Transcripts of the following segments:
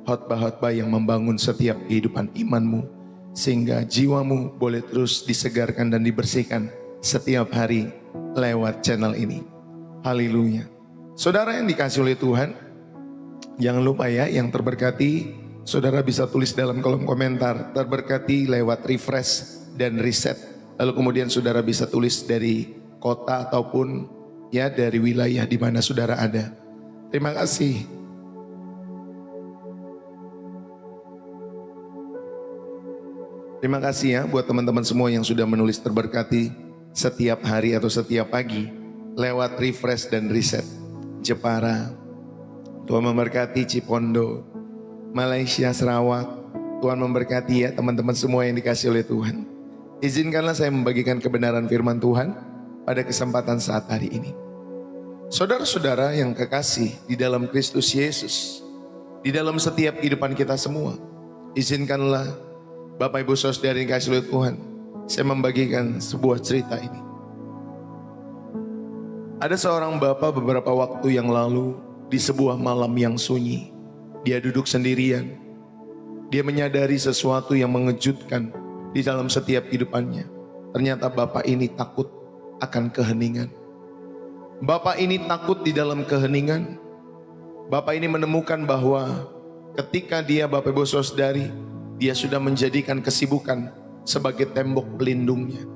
khotbah-khotbah yang membangun setiap kehidupan imanmu, sehingga jiwamu boleh terus disegarkan dan dibersihkan setiap hari lewat channel ini. Haleluya. Saudara yang dikasih oleh Tuhan, jangan lupa ya, yang terberkati, saudara bisa tulis dalam kolom komentar, terberkati lewat refresh dan reset. Lalu kemudian saudara bisa tulis dari kota ataupun ya dari wilayah di mana saudara ada. Terima kasih. Terima kasih ya buat teman-teman semua yang sudah menulis terberkati setiap hari atau setiap pagi lewat refresh dan reset. Jepara, Tuhan memberkati Cipondo, Malaysia, Sarawak. Tuhan memberkati ya teman-teman semua yang dikasih oleh Tuhan. Izinkanlah saya membagikan kebenaran firman Tuhan pada kesempatan saat hari ini. Saudara-saudara yang kekasih di dalam Kristus Yesus, di dalam setiap kehidupan kita semua, izinkanlah Bapak Ibu Saudara yang dikasih oleh Tuhan, saya membagikan sebuah cerita ini. Ada seorang bapak beberapa waktu yang lalu di sebuah malam yang sunyi, dia duduk sendirian. Dia menyadari sesuatu yang mengejutkan di dalam setiap kehidupannya. Ternyata bapak ini takut akan keheningan. Bapak ini takut di dalam keheningan. Bapak ini menemukan bahwa ketika dia, Bapak Ibu Saudari, dia sudah menjadikan kesibukan sebagai tembok pelindungnya.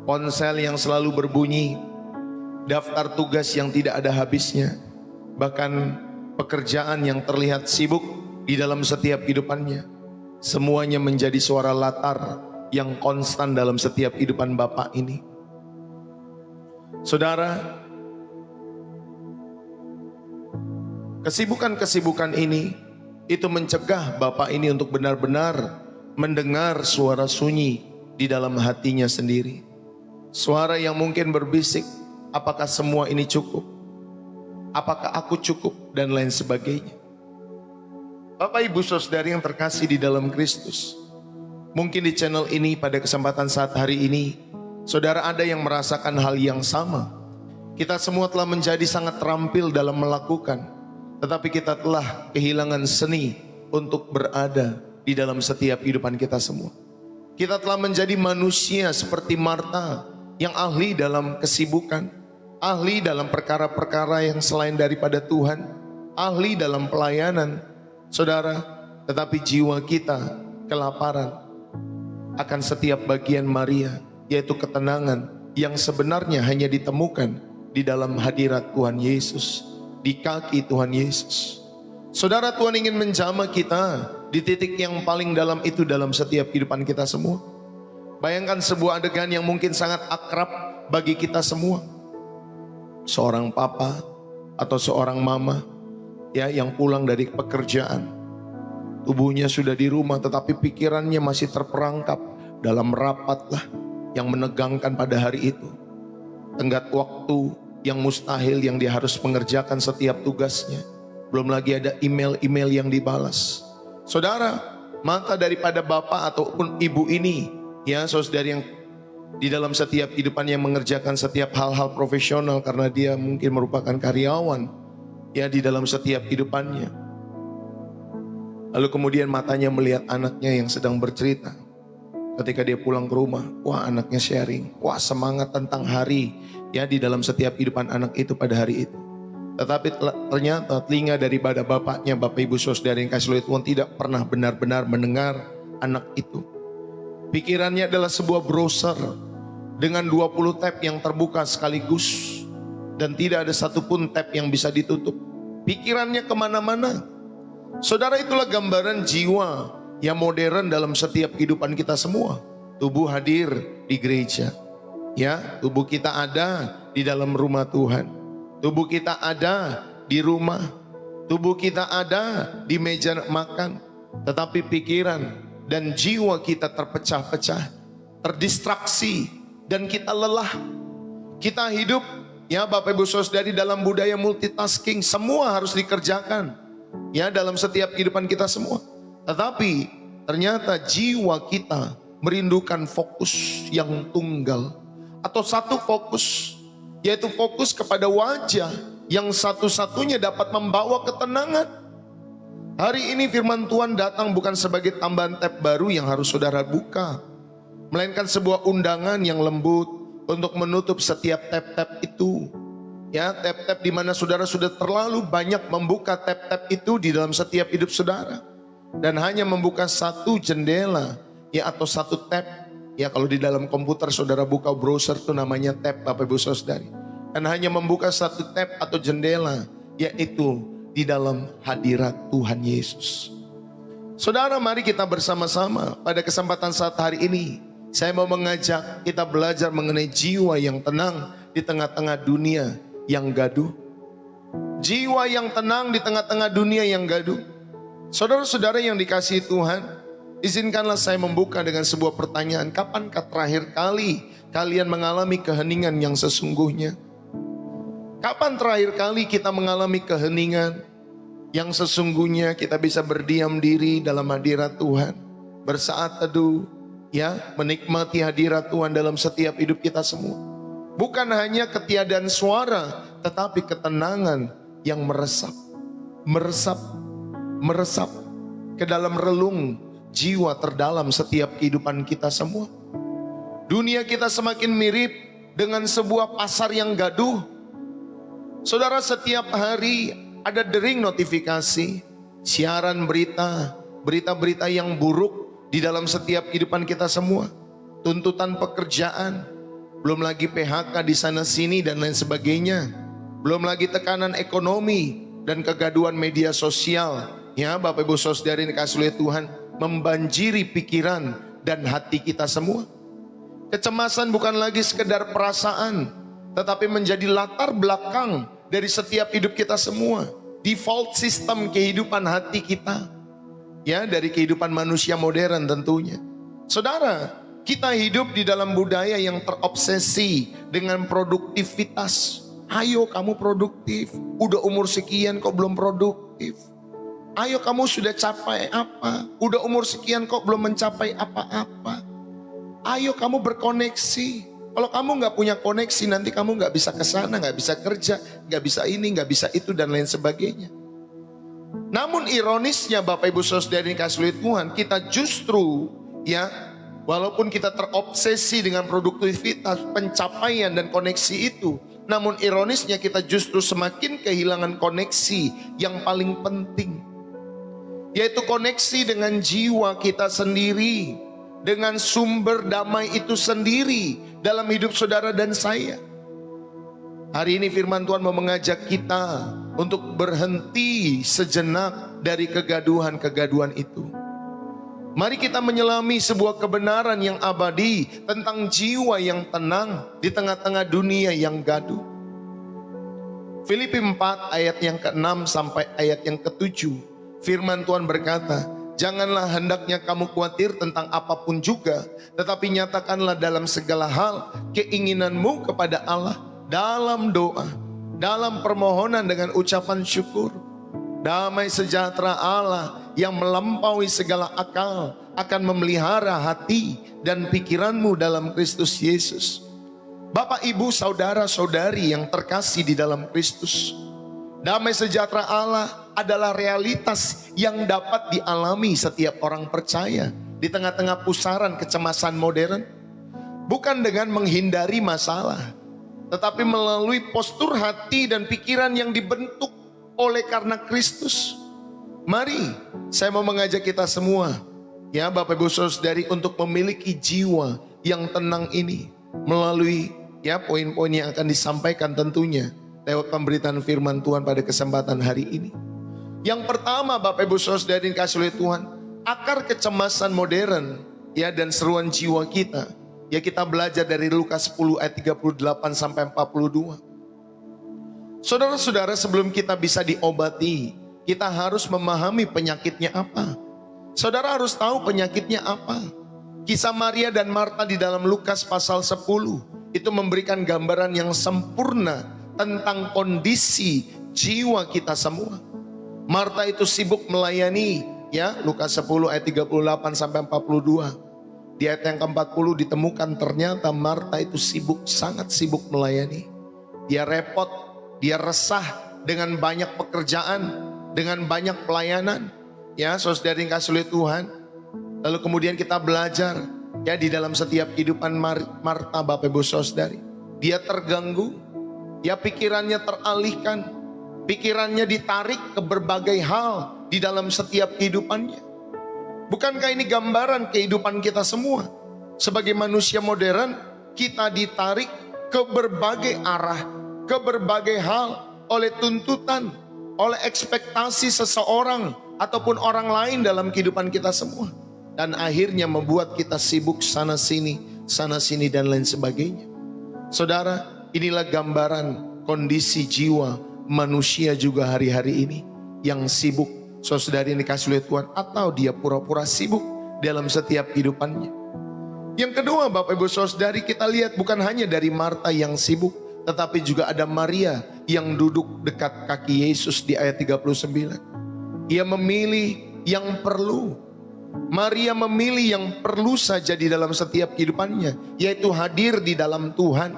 Ponsel yang selalu berbunyi, daftar tugas yang tidak ada habisnya, bahkan pekerjaan yang terlihat sibuk di dalam setiap kehidupannya. Semuanya menjadi suara latar yang konstan dalam setiap kehidupan Bapak ini. Saudara, kesibukan-kesibukan ini itu mencegah Bapak ini untuk benar-benar mendengar suara sunyi di dalam hatinya sendiri. Suara yang mungkin berbisik, apakah semua ini cukup? Apakah aku cukup? Dan lain sebagainya. Bapak Ibu Saudari yang terkasih di dalam Kristus, mungkin di channel ini pada kesempatan saat hari ini, saudara ada yang merasakan hal yang sama. Kita semua telah menjadi sangat terampil dalam melakukan, tetapi kita telah kehilangan seni untuk berada di dalam setiap kehidupan kita semua. Kita telah menjadi manusia seperti Marta yang ahli dalam kesibukan, ahli dalam perkara-perkara yang selain daripada Tuhan, ahli dalam pelayanan, saudara, tetapi jiwa kita kelaparan akan setiap bagian Maria, yaitu ketenangan yang sebenarnya hanya ditemukan di dalam hadirat Tuhan Yesus, di kaki Tuhan Yesus. Saudara, Tuhan ingin menjamah kita di titik yang paling dalam itu dalam setiap kehidupan kita semua. Bayangkan sebuah adegan yang mungkin sangat akrab bagi kita semua. Seorang papa atau seorang mama ya yang pulang dari pekerjaan. Tubuhnya sudah di rumah tetapi pikirannya masih terperangkap dalam rapat lah yang menegangkan pada hari itu. Tenggat waktu yang mustahil yang dia harus mengerjakan setiap tugasnya. Belum lagi ada email-email yang dibalas. Saudara, mata daripada bapak ataupun ibu ini, ya saudari yang di dalam setiap kehidupannya mengerjakan setiap hal-hal profesional karena dia mungkin merupakan karyawan, ya di dalam setiap kehidupannya. Lalu kemudian matanya melihat anaknya yang sedang bercerita. Ketika dia pulang ke rumah, wah anaknya sharing, wah semangat tentang hari ya di dalam setiap kehidupan anak itu pada hari itu. Tetapi ternyata telinga daripada bapaknya, Bapak Ibu Saudara yang kasih oleh Tuhan, tidak pernah benar-benar mendengar anak itu. Pikirannya adalah sebuah browser dengan 20 tab yang terbuka sekaligus dan tidak ada satupun tab yang bisa ditutup. Pikirannya kemana-mana. Saudara, itulah gambaran jiwa yang modern dalam setiap kehidupan kita semua. Tubuh hadir di gereja, ya, tubuh kita ada di dalam rumah Tuhan, tubuh kita ada di rumah, tubuh kita ada di meja makan, tetapi pikiran dan jiwa kita terpecah-pecah, terdistraksi, dan kita lelah. Kita hidup, ya Bapak Ibu Saudari, dalam budaya multitasking, semua harus dikerjakan, ya dalam setiap kehidupan kita semua. Tetapi ternyata jiwa kita merindukan fokus yang tunggal atau satu fokus, yaitu fokus kepada wajah yang satu-satunya dapat membawa ketenangan. Hari ini firman Tuhan datang bukan sebagai tambahan tab baru yang harus saudara buka, melainkan sebuah undangan yang lembut untuk menutup setiap tab-tab itu. Ya, tab-tab di mana saudara sudah terlalu banyak membuka tab-tab itu di dalam setiap hidup saudara. Dan hanya membuka satu jendela, ya, atau satu tab. Ya, kalau di dalam komputer saudara buka browser itu namanya tab, Bapak Ibu Saudari. Dan hanya membuka satu tab atau jendela, yaitu di dalam hadirat Tuhan Yesus. Saudara, mari kita bersama-sama pada kesempatan saat hari ini. Saya mau mengajak kita belajar mengenai jiwa yang tenang di tengah-tengah dunia yang gaduh. Jiwa yang tenang di tengah-tengah dunia yang gaduh. Saudara-saudara yang dikasihi Tuhan, izinkanlah saya membuka dengan sebuah pertanyaan. Kapankah terakhir kali kalian mengalami keheningan yang sesungguhnya? Kapan terakhir kali kita mengalami keheningan yang sesungguhnya kita bisa berdiam diri dalam hadirat Tuhan, bersaat teduh, ya, menikmati hadirat Tuhan dalam setiap hidup kita semua. Bukan hanya ketiadaan suara, tetapi ketenangan yang meresap ke dalam relung jiwa terdalam setiap kehidupan kita semua. Dunia kita semakin mirip dengan sebuah pasar yang gaduh. Saudara, setiap hari ada dering notifikasi, siaran berita-berita yang buruk di dalam setiap kehidupan kita semua. Tuntutan pekerjaan, belum lagi PHK di sana sini dan lain sebagainya. Belum lagi tekanan ekonomi dan kegaduhan media sosial. Ya, Bapak Ibu Saudari dikasihi oleh Tuhan, membanjiri pikiran dan hati kita semua. Kecemasan bukan lagi sekedar perasaan, tetapi menjadi latar belakang dari setiap hidup kita semua. Default sistem kehidupan hati kita, ya, dari kehidupan manusia modern tentunya. Saudara, kita hidup di dalam budaya yang terobsesi dengan produktivitas. Ayo kamu produktif, udah umur sekian kok belum produktif. Ayo kamu sudah capai apa, udah umur sekian kok belum mencapai apa-apa. Ayo kamu berkoneksi. Kalau kamu nggak punya koneksi, nanti kamu nggak bisa kesana, nggak bisa kerja, nggak bisa ini, nggak bisa itu, dan lain sebagainya. Namun ironisnya Bapak Ibu Saudari dikasihi Tuhan, kita justru, ya, walaupun kita terobsesi dengan produktivitas, pencapaian dan koneksi itu, namun ironisnya kita justru semakin kehilangan koneksi yang paling penting, yaitu koneksi dengan jiwa kita sendiri, dengan sumber damai itu sendiri dalam hidup saudara dan saya. Hari ini firman Tuhan mau mengajak kita untuk berhenti sejenak dari kegaduhan-kegaduhan itu. Mari kita menyelami sebuah kebenaran yang abadi tentang jiwa yang tenang di tengah-tengah dunia yang gaduh. Filipi 4 ayat yang ke-6 sampai ayat yang ke-7. Firman Tuhan berkata, janganlah hendaknya kamu khawatir tentang apapun juga, tetapi nyatakanlah dalam segala hal keinginanmu kepada Allah dalam doa, dalam permohonan dengan ucapan syukur. Damai sejahtera Allah yang melampaui segala akal akan memelihara hati dan pikiranmu dalam Kristus Yesus. Bapak, Ibu, saudara-saudari yang terkasih di dalam Kristus, damai sejahtera Allah adalah realitas yang dapat dialami setiap orang percaya di tengah-tengah pusaran kecemasan modern. Bukan dengan menghindari masalah, tetapi melalui postur hati dan pikiran yang dibentuk oleh karena Kristus. Mari, saya mau mengajak kita semua, ya Bapak Ibu Saudari, untuk memiliki jiwa yang tenang ini melalui, ya, poin-poin yang akan disampaikan tentunya lewat pemberitaan firman Tuhan pada kesempatan hari ini. Yang pertama, Bapak Ibu Saudari dikasihi oleh Tuhan, akar kecemasan modern, ya, dan seruan jiwa kita, ya, kita belajar dari Lukas 10 ayat 38 sampai 42. Saudara-saudara, sebelum kita bisa diobati, kita harus memahami penyakitnya apa. Saudara harus tahu penyakitnya apa. Kisah Maria dan Marta di dalam Lukas pasal 10 itu memberikan gambaran yang sempurna tentang kondisi jiwa kita semua. Marta itu sibuk melayani, ya, Lukas 10 ayat 38 sampai 42. Di ayat yang ke-40 ditemukan ternyata Marta itu sibuk, sangat sibuk melayani. Dia repot, dia resah dengan banyak pekerjaan, dengan banyak pelayanan. Ya, saudara yang kasih oleh Tuhan. Lalu kemudian kita belajar ya di dalam setiap kehidupan Marta, Bapak Ibu Saudari. Dia terganggu, ya pikirannya teralihkan, pikirannya ditarik ke berbagai hal di dalam setiap kehidupannya. Bukankah ini gambaran kehidupan kita semua? Sebagai manusia modern, kita ditarik ke berbagai arah, ke berbagai hal oleh tuntutan, oleh ekspektasi seseorang ataupun orang lain dalam kehidupan kita semua. Dan akhirnya membuat kita sibuk sana sini dan lain sebagainya. Saudara, inilah gambaran kondisi jiwa manusia juga hari-hari ini. Yang sibuk, saudari yang dikasih oleh Tuhan, atau dia pura-pura sibuk dalam setiap kehidupannya. Yang kedua, Bapak Ibu Saudari, kita lihat bukan hanya dari Marta yang sibuk, tetapi juga ada Maria yang duduk dekat kaki Yesus di ayat 39. Ia memilih yang perlu. Maria memilih yang perlu saja di dalam setiap kehidupannya, yaitu hadir di dalam Tuhan.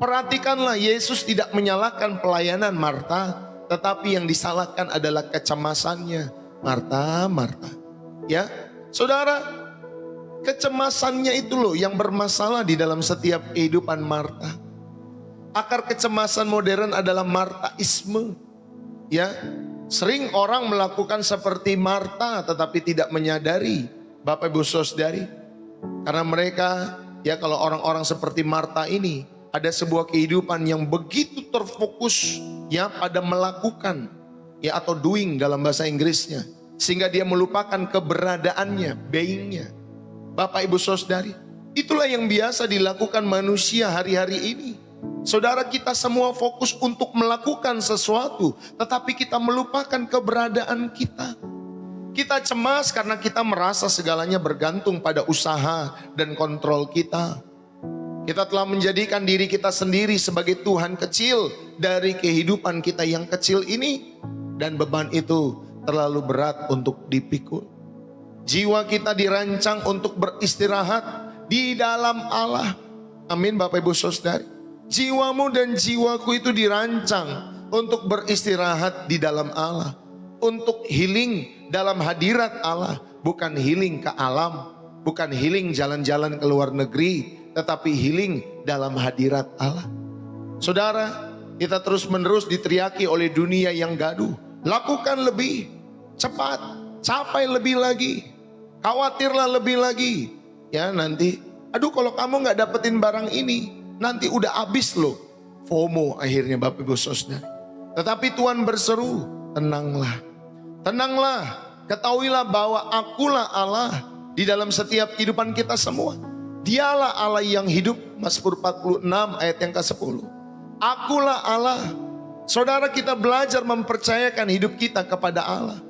Perhatikanlah, Yesus tidak menyalahkan pelayanan Marta, tetapi yang disalahkan adalah kecemasannya. Marta, Marta. Ya, saudara, kecemasannya itu loh yang bermasalah di dalam setiap kehidupan Marta. Akar kecemasan modern adalah Martaisme. Ya, sering orang melakukan seperti Marta tetapi tidak menyadari, Bapak Ibu Saudari. Karena mereka, ya kalau orang-orang seperti Marta ini, ada sebuah kehidupan yang begitu terfokus ya pada melakukan, ya atau doing dalam bahasa Inggrisnya, sehingga dia melupakan keberadaannya, beingnya. Bapak Ibu Saudari, itulah yang biasa dilakukan manusia hari-hari ini. Saudara, kita semua fokus untuk melakukan sesuatu, tetapi kita melupakan keberadaan kita. Kita cemas karena kita merasa segalanya bergantung pada usaha dan kontrol kita. Kita telah menjadikan diri kita sendiri sebagai Tuhan kecil dari kehidupan kita yang kecil ini. Dan beban itu terlalu berat untuk dipikul. Jiwa kita dirancang untuk beristirahat di dalam Allah. Amin, Bapak Ibu Saudari. Jiwamu dan jiwaku itu dirancang untuk beristirahat di dalam Allah. Untuk healing dalam hadirat Allah. Bukan healing ke alam. Bukan healing jalan-jalan ke luar negeri. Tetapi healing dalam hadirat Allah. Saudara, kita terus menerus diteriaki oleh dunia yang gaduh. Lakukan lebih cepat. Capai lebih lagi. Khawatirlah lebih lagi. Ya nanti, aduh kalau kamu gak dapetin barang ini, nanti udah habis loh. FOMO akhirnya, Bapak Ibu Saudara. Tetapi Tuhan berseru, tenanglah. Tenanglah, ketahuilah bahwa akulah Allah di dalam setiap kehidupan kita semua. Dialah Allah yang hidup, Mazmur 46 ayat yang ke-10. Akulah Allah. Saudara, kita belajar mempercayakan hidup kita kepada Allah.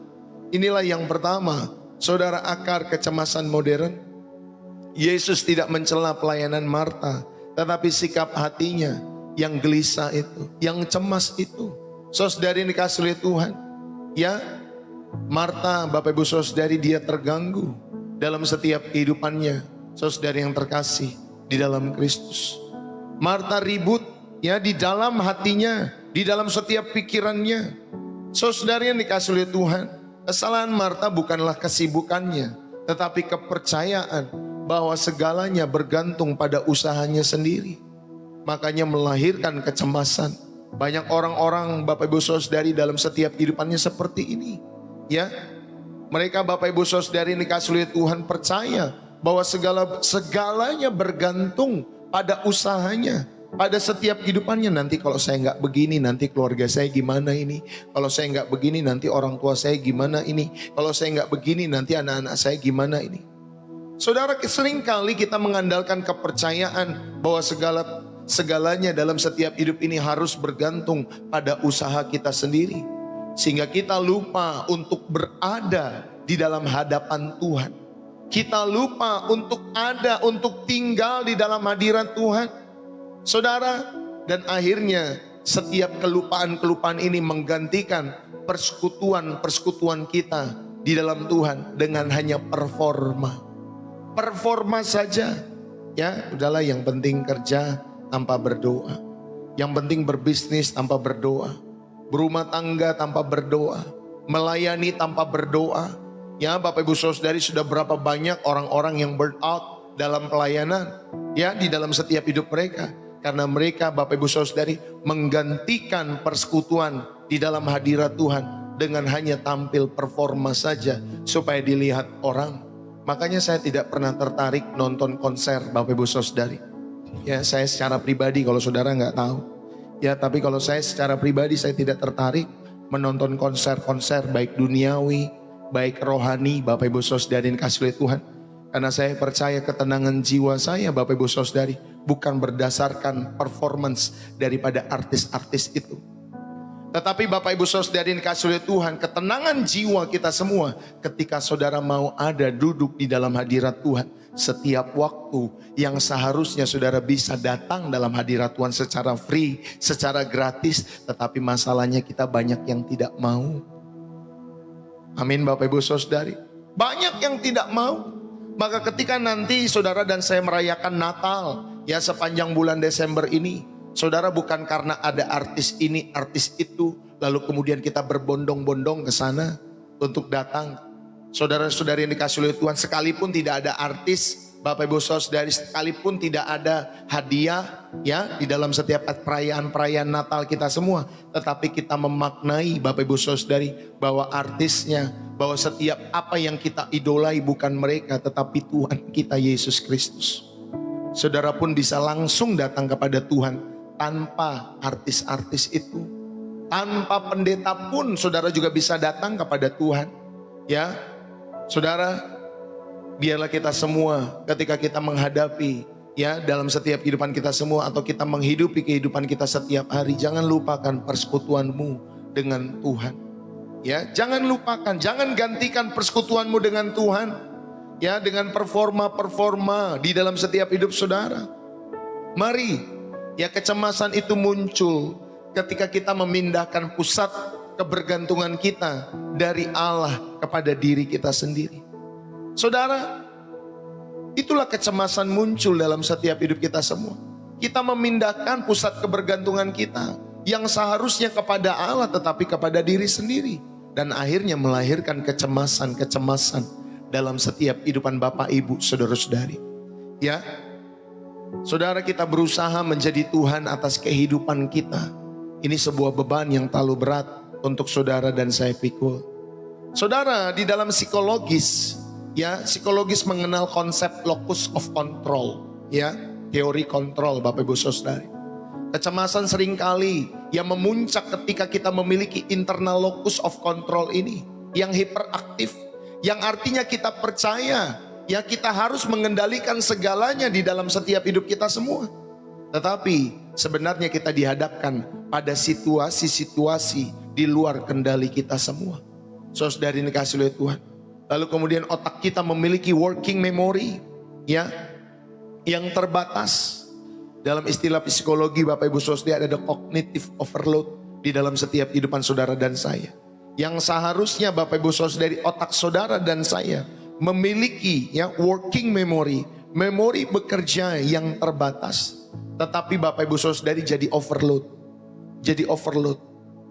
Inilah yang pertama, saudara, akar kecemasan modern. Yesus tidak mencela pelayanan Marta, tetapi sikap hatinya yang gelisah itu, yang cemas itu. Saudari dikasih oleh Tuhan, ya, Marta, Bapak Ibu Saudari, dia terganggu dalam setiap kehidupannya. Saudari yang terkasih di dalam Kristus, Marta ribut ya di dalam hatinya, di dalam setiap pikirannya. Saudari yang dikasih oleh Tuhan, kesalahan Marta bukanlah kesibukannya, tetapi kepercayaan bahwa segalanya bergantung pada usahanya sendiri. Makanya melahirkan kecemasan. Banyak orang-orang, Bapak Ibu Saudari, dalam setiap kehidupannya seperti ini. Ya, mereka, Bapak Ibu Saudari dikasih oleh Tuhan, percaya bahwa segalanya bergantung pada usahanya, pada setiap kehidupannya. Nanti kalau saya nggak begini, nanti keluarga saya gimana ini? Kalau saya nggak begini, nanti orang tua saya gimana ini? Kalau saya nggak begini, nanti anak-anak saya gimana ini? Saudara, seringkali kita mengandalkan kepercayaan bahwa segalanya dalam setiap hidup ini harus bergantung pada usaha kita sendiri. Sehingga kita lupa untuk berada di dalam hadapan Tuhan. Kita lupa untuk ada, untuk tinggal di dalam hadirat Tuhan. Saudara, dan akhirnya setiap kelupaan-kelupaan ini menggantikan persekutuan kita di dalam Tuhan dengan hanya performa. Performa saja, ya udahlah, yang penting kerja tanpa berdoa, yang penting berbisnis tanpa berdoa, berumah tangga tanpa berdoa, melayani tanpa berdoa, Ya, Bapak Ibu Saudari, sudah berapa banyak orang-orang yang burn out dalam pelayanan, ya, di dalam setiap hidup mereka. Karena mereka, Bapak Ibu Saudari, menggantikan persekutuan di dalam hadirat Tuhan dengan hanya tampil performa saja supaya dilihat orang. Makanya saya tidak pernah tertarik nonton konser, Bapak Ibu Saudari. Ya, saya secara pribadi, kalau saudara nggak tahu. Ya, tapi kalau saya secara pribadi, saya tidak tertarik menonton konser-konser baik duniawi, baik rohani, Bapak Ibu Saudari yang kasih oleh Tuhan. Karena saya percaya ketenangan jiwa saya, Bapak Ibu Saudari, bukan berdasarkan performance daripada artis-artis itu. Tetapi Bapak Ibu Saudari yang kasih oleh Tuhan, ketenangan jiwa kita semua ketika saudara mau ada duduk di dalam hadirat Tuhan setiap waktu yang seharusnya saudara bisa datang dalam hadirat Tuhan secara free, secara gratis. Tetapi masalahnya kita banyak yang tidak mau. Amin Bapak Ibu Saudari. Banyak yang tidak mau. Maka ketika nanti saudara dan saya merayakan Natal, ya sepanjang bulan Desember ini, saudara bukan karena ada artis ini, artis itu, lalu kemudian kita berbondong-bondong ke sana untuk datang. Saudara-saudari yang dikasih oleh Tuhan, sekalipun tidak ada artis, Bapak Ibu Saudari, sekalipun tidak ada hadiah ya di dalam setiap perayaan-perayaan Natal kita semua, tetapi kita memaknai Bapak Ibu Saudari bahwa artisnya, bahwa setiap apa yang kita idolai bukan mereka tetapi Tuhan kita Yesus Kristus. Saudara pun bisa langsung datang kepada Tuhan tanpa artis-artis itu. Tanpa pendeta pun saudara juga bisa datang kepada Tuhan. Ya, saudara, biarlah kita semua ketika kita menghadapi ya dalam setiap kehidupan kita semua, atau kita menghidupi kehidupan kita setiap hari, jangan lupakan persekutuanmu dengan Tuhan. Ya, jangan lupakan, jangan gantikan persekutuanmu dengan Tuhan ya dengan performa-performa di dalam setiap hidup saudara. Mari ya, kecemasan itu muncul ketika kita memindahkan pusat kebergantungan kita dari Allah kepada diri kita sendiri. Saudara, itulah kecemasan muncul dalam setiap hidup kita semua. Kita memindahkan pusat kebergantungan kita yang seharusnya kepada Allah tetapi kepada diri sendiri. Dan akhirnya melahirkan kecemasan-kecemasan dalam setiap kehidupan Bapak Ibu Saudara-saudari. Ya, saudara, kita berusaha menjadi Tuhan atas kehidupan kita. Ini sebuah beban yang terlalu berat untuk saudara dan saya pikul. Saudara, di dalam psikologis, ya, psikologis mengenal konsep locus of control, ya, teori kontrol Bapak Ibu Saudari. Kecemasan seringkali yang memuncak ketika kita memiliki internal locus of control ini yang hiperaktif, yang artinya kita percaya ya kita harus mengendalikan segalanya di dalam setiap hidup kita semua. Tetapi sebenarnya kita dihadapkan pada situasi-situasi di luar kendali kita semua. Saudari yang dikasihi oleh Tuhan. Lalu kemudian otak kita memiliki working memory ya yang terbatas. Dalam istilah psikologi Bapak Ibu Saudari, ada cognitive overload di dalam setiap kehidupan saudara dan saya. Yang seharusnya Bapak Ibu Saudari, otak saudara dan saya memiliki ya working memory, memori bekerja yang terbatas. Tetapi Bapak Ibu Saudari jadi overload. Jadi overload.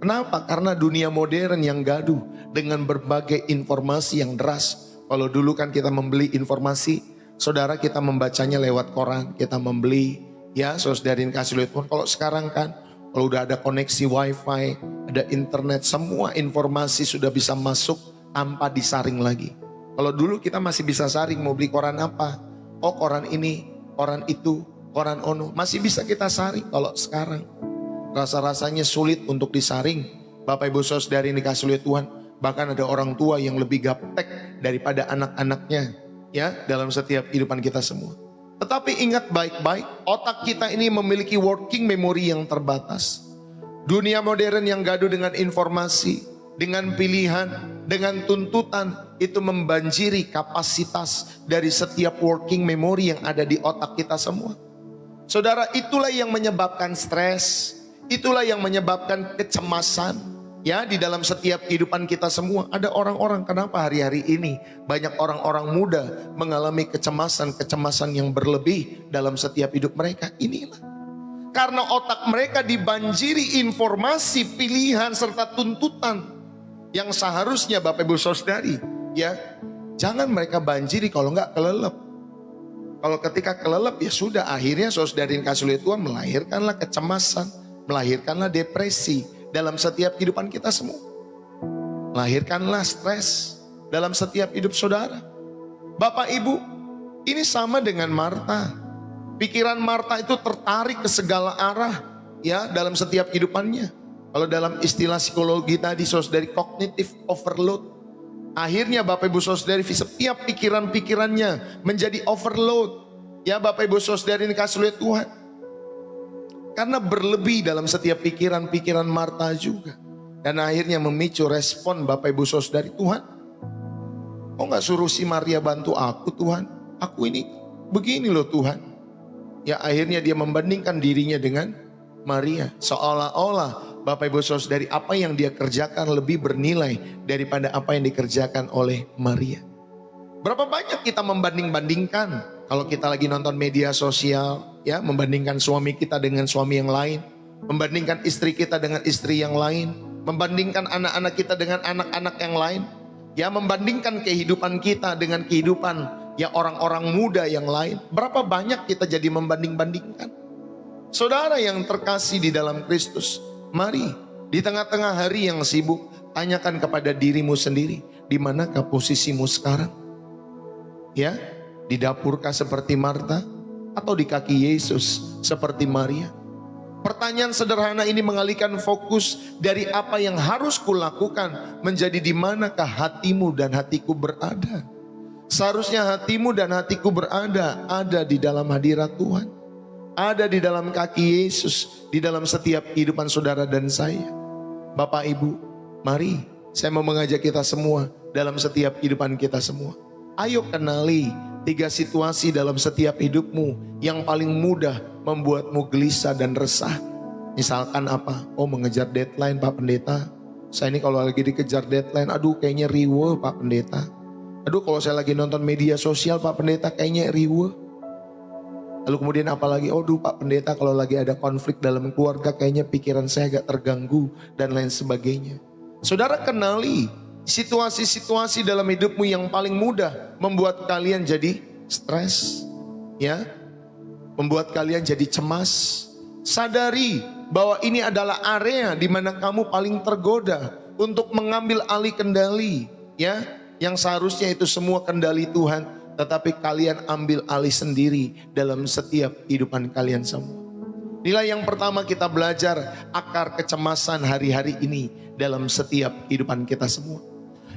Kenapa? Karena dunia modern yang gaduh dengan berbagai informasi yang deras. Kalau dulu kan kita membeli informasi, saudara, kita membacanya lewat koran, kita membeli ya saudari yang kasih oleh Tuhan. Kalau sekarang kan, kalau udah ada koneksi wifi, ada internet, semua informasi sudah bisa masuk tanpa disaring lagi. Kalau dulu kita masih bisa saring, mau beli koran apa, oh koran ini, koran itu, koran ono, masih bisa kita saring. Kalau sekarang rasa-rasanya sulit untuk disaring. Bapak Ibu Saudari yang dikasih oleh Tuhan, bahkan ada orang tua yang lebih gaptek daripada anak-anaknya ya dalam setiap kehidupan kita semua. Tetapi ingat baik-baik, otak kita ini memiliki working memory yang terbatas. Dunia modern yang gaduh dengan informasi, dengan pilihan, dengan tuntutan, itu membanjiri kapasitas dari setiap working memory yang ada di otak kita semua. Saudara, itulah yang menyebabkan stres, itulah yang menyebabkan kecemasan. Ya, di dalam setiap kehidupan kita semua ada orang-orang, kenapa hari-hari ini banyak orang-orang muda mengalami kecemasan-kecemasan yang berlebih dalam setiap hidup mereka? Inilah karena otak mereka dibanjiri informasi, pilihan serta tuntutan yang seharusnya Bapak Ibu Saudari ya jangan mereka banjiri kalau enggak kelelep. Kalau ketika kelelep ya sudah, akhirnya saudari kasih oleh Tuhan melahirkanlah kecemasan, melahirkanlah depresi dalam setiap kehidupan kita semua. Melahirkanlah stres dalam setiap hidup saudara. Bapak Ibu, ini sama dengan Marta. Pikiran Marta itu tertarik ke segala arah ya dalam setiap kehidupannya. Kalau dalam istilah psikologi tadi saudari, cognitive overload. Akhirnya Bapak Ibu Saudari, setiap pikiran-pikirannya menjadi overload. Ya Bapak Ibu Saudari ini kasih oleh Tuhan. Karena berlebih dalam setiap pikiran-pikiran Marta juga. Dan akhirnya memicu respon Bapak Ibu Saudari, Tuhan, kok gak suruh si Maria bantu aku Tuhan? Aku ini begini loh Tuhan. Ya akhirnya dia membandingkan dirinya dengan Maria. Seolah-olah Bapak Ibu Saudari, apa yang dia kerjakan lebih bernilai daripada apa yang dikerjakan oleh Maria. Berapa banyak kita membanding-bandingkan kalau kita lagi nonton media sosial, ya, membandingkan suami kita dengan suami yang lain, membandingkan istri kita dengan istri yang lain, membandingkan anak-anak kita dengan anak-anak yang lain, ya, membandingkan kehidupan kita dengan kehidupan ya orang-orang muda yang lain. Berapa banyak kita jadi membanding-bandingkan. Saudara yang terkasih di dalam Kristus, mari di tengah-tengah hari yang sibuk, tanyakan kepada dirimu sendiri, di manakah posisimu sekarang? Ya, di dapurkah seperti Marta atau di kaki Yesus seperti Maria? Pertanyaan sederhana ini mengalihkan fokus dari apa yang harus kulakukan menjadi di manakah hatimu dan hatiku berada. Seharusnya hatimu dan hatiku ada di dalam hadirat Tuhan. Ada di dalam kaki Yesus, di dalam setiap kehidupan saudara dan saya. Bapak Ibu, mari saya mau mengajak kita semua dalam setiap kehidupan kita semua. Ayo kenali 3 situasi dalam setiap hidupmu yang paling mudah membuatmu gelisah dan resah. Misalkan apa? Oh, mengejar deadline Pak Pendeta. Saya ini kalau lagi dikejar deadline, aduh kayaknya riweuh Pak Pendeta. Aduh kalau saya lagi nonton media sosial Pak Pendeta kayaknya riweuh. Lalu kemudian apalagi, Pak Pendeta kalau lagi ada konflik dalam keluarga kayaknya pikiran saya agak terganggu dan lain sebagainya. Saudara kenali situasi-situasi dalam hidupmu yang paling mudah membuat kalian jadi stres, ya, membuat kalian jadi cemas. Sadari bahwa ini adalah area di mana kamu paling tergoda untuk mengambil alih kendali, ya, yang seharusnya itu semua kendali Tuhan. Tetapi kalian ambil alih sendiri dalam setiap kehidupan kalian semua. Nilai yang pertama kita belajar akar kecemasan hari-hari ini dalam setiap kehidupan kita semua.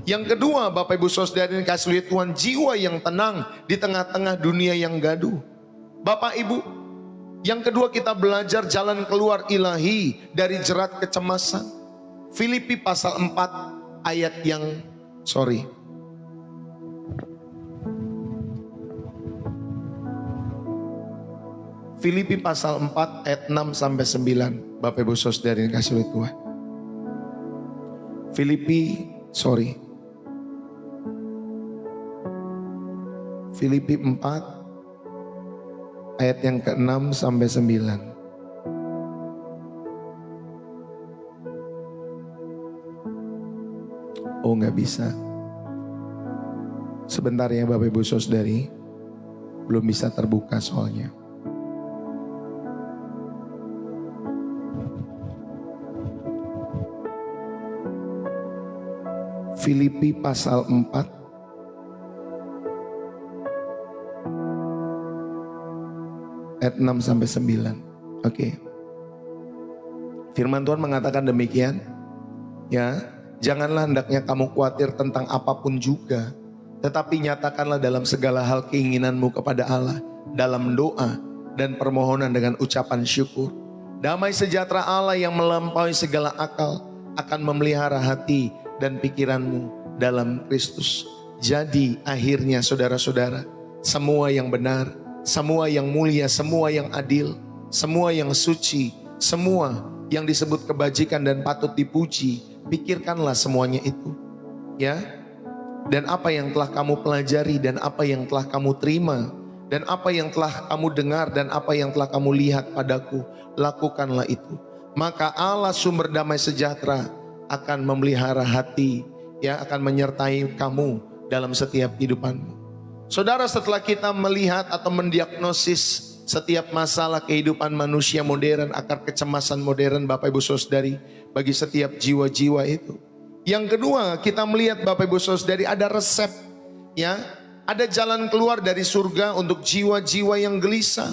Yang kedua, Bapak Ibu Saudara yang kasih oleh Tuhan, jiwa yang tenang di tengah-tengah dunia yang gaduh. Bapak Ibu, yang kedua kita belajar jalan keluar ilahi dari jerat kecemasan. Filipi pasal 4 ayat yang Filipi pasal 4 ayat 6 sampai 9. Bapak Ibu Saudara yang kasih oleh Tuhan. Filipi 4 ayat yang ke-6 sampai 9. Oh, nggak bisa. Sebentar ya Bapak Ibu Saudari, belum bisa terbuka soalnya. Filipi pasal 4 ayat 6 sampai 9. Oke. Firman Tuhan mengatakan demikian. Ya, janganlah hendaknya kamu khawatir tentang apapun juga, tetapi nyatakanlah dalam segala hal keinginanmu kepada Allah dalam doa dan permohonan dengan ucapan syukur. Damai sejahtera Allah yang melampaui segala akal akan memelihara hati dan pikiranmu dalam Kristus. Jadi akhirnya saudara-saudara, semua yang benar, semua yang mulia, semua yang adil, semua yang suci, semua yang disebut kebajikan dan patut dipuji, pikirkanlah semuanya itu, ya. Dan apa yang telah kamu pelajari dan apa yang telah kamu terima dan apa yang telah kamu dengar dan apa yang telah kamu lihat padaku, lakukanlah itu. Maka Allah sumber damai sejahtera akan memelihara hati, ya, akan menyertai kamu dalam setiap kehidupanmu. Saudara, setelah kita melihat atau mendiagnosis setiap masalah kehidupan manusia modern, akar kecemasan modern, Bapak Ibu Saudari, bagi setiap jiwa-jiwa itu. Yang kedua, kita melihat Bapak Ibu Saudari ada resep, ya, ada jalan keluar dari surga untuk jiwa-jiwa yang gelisah.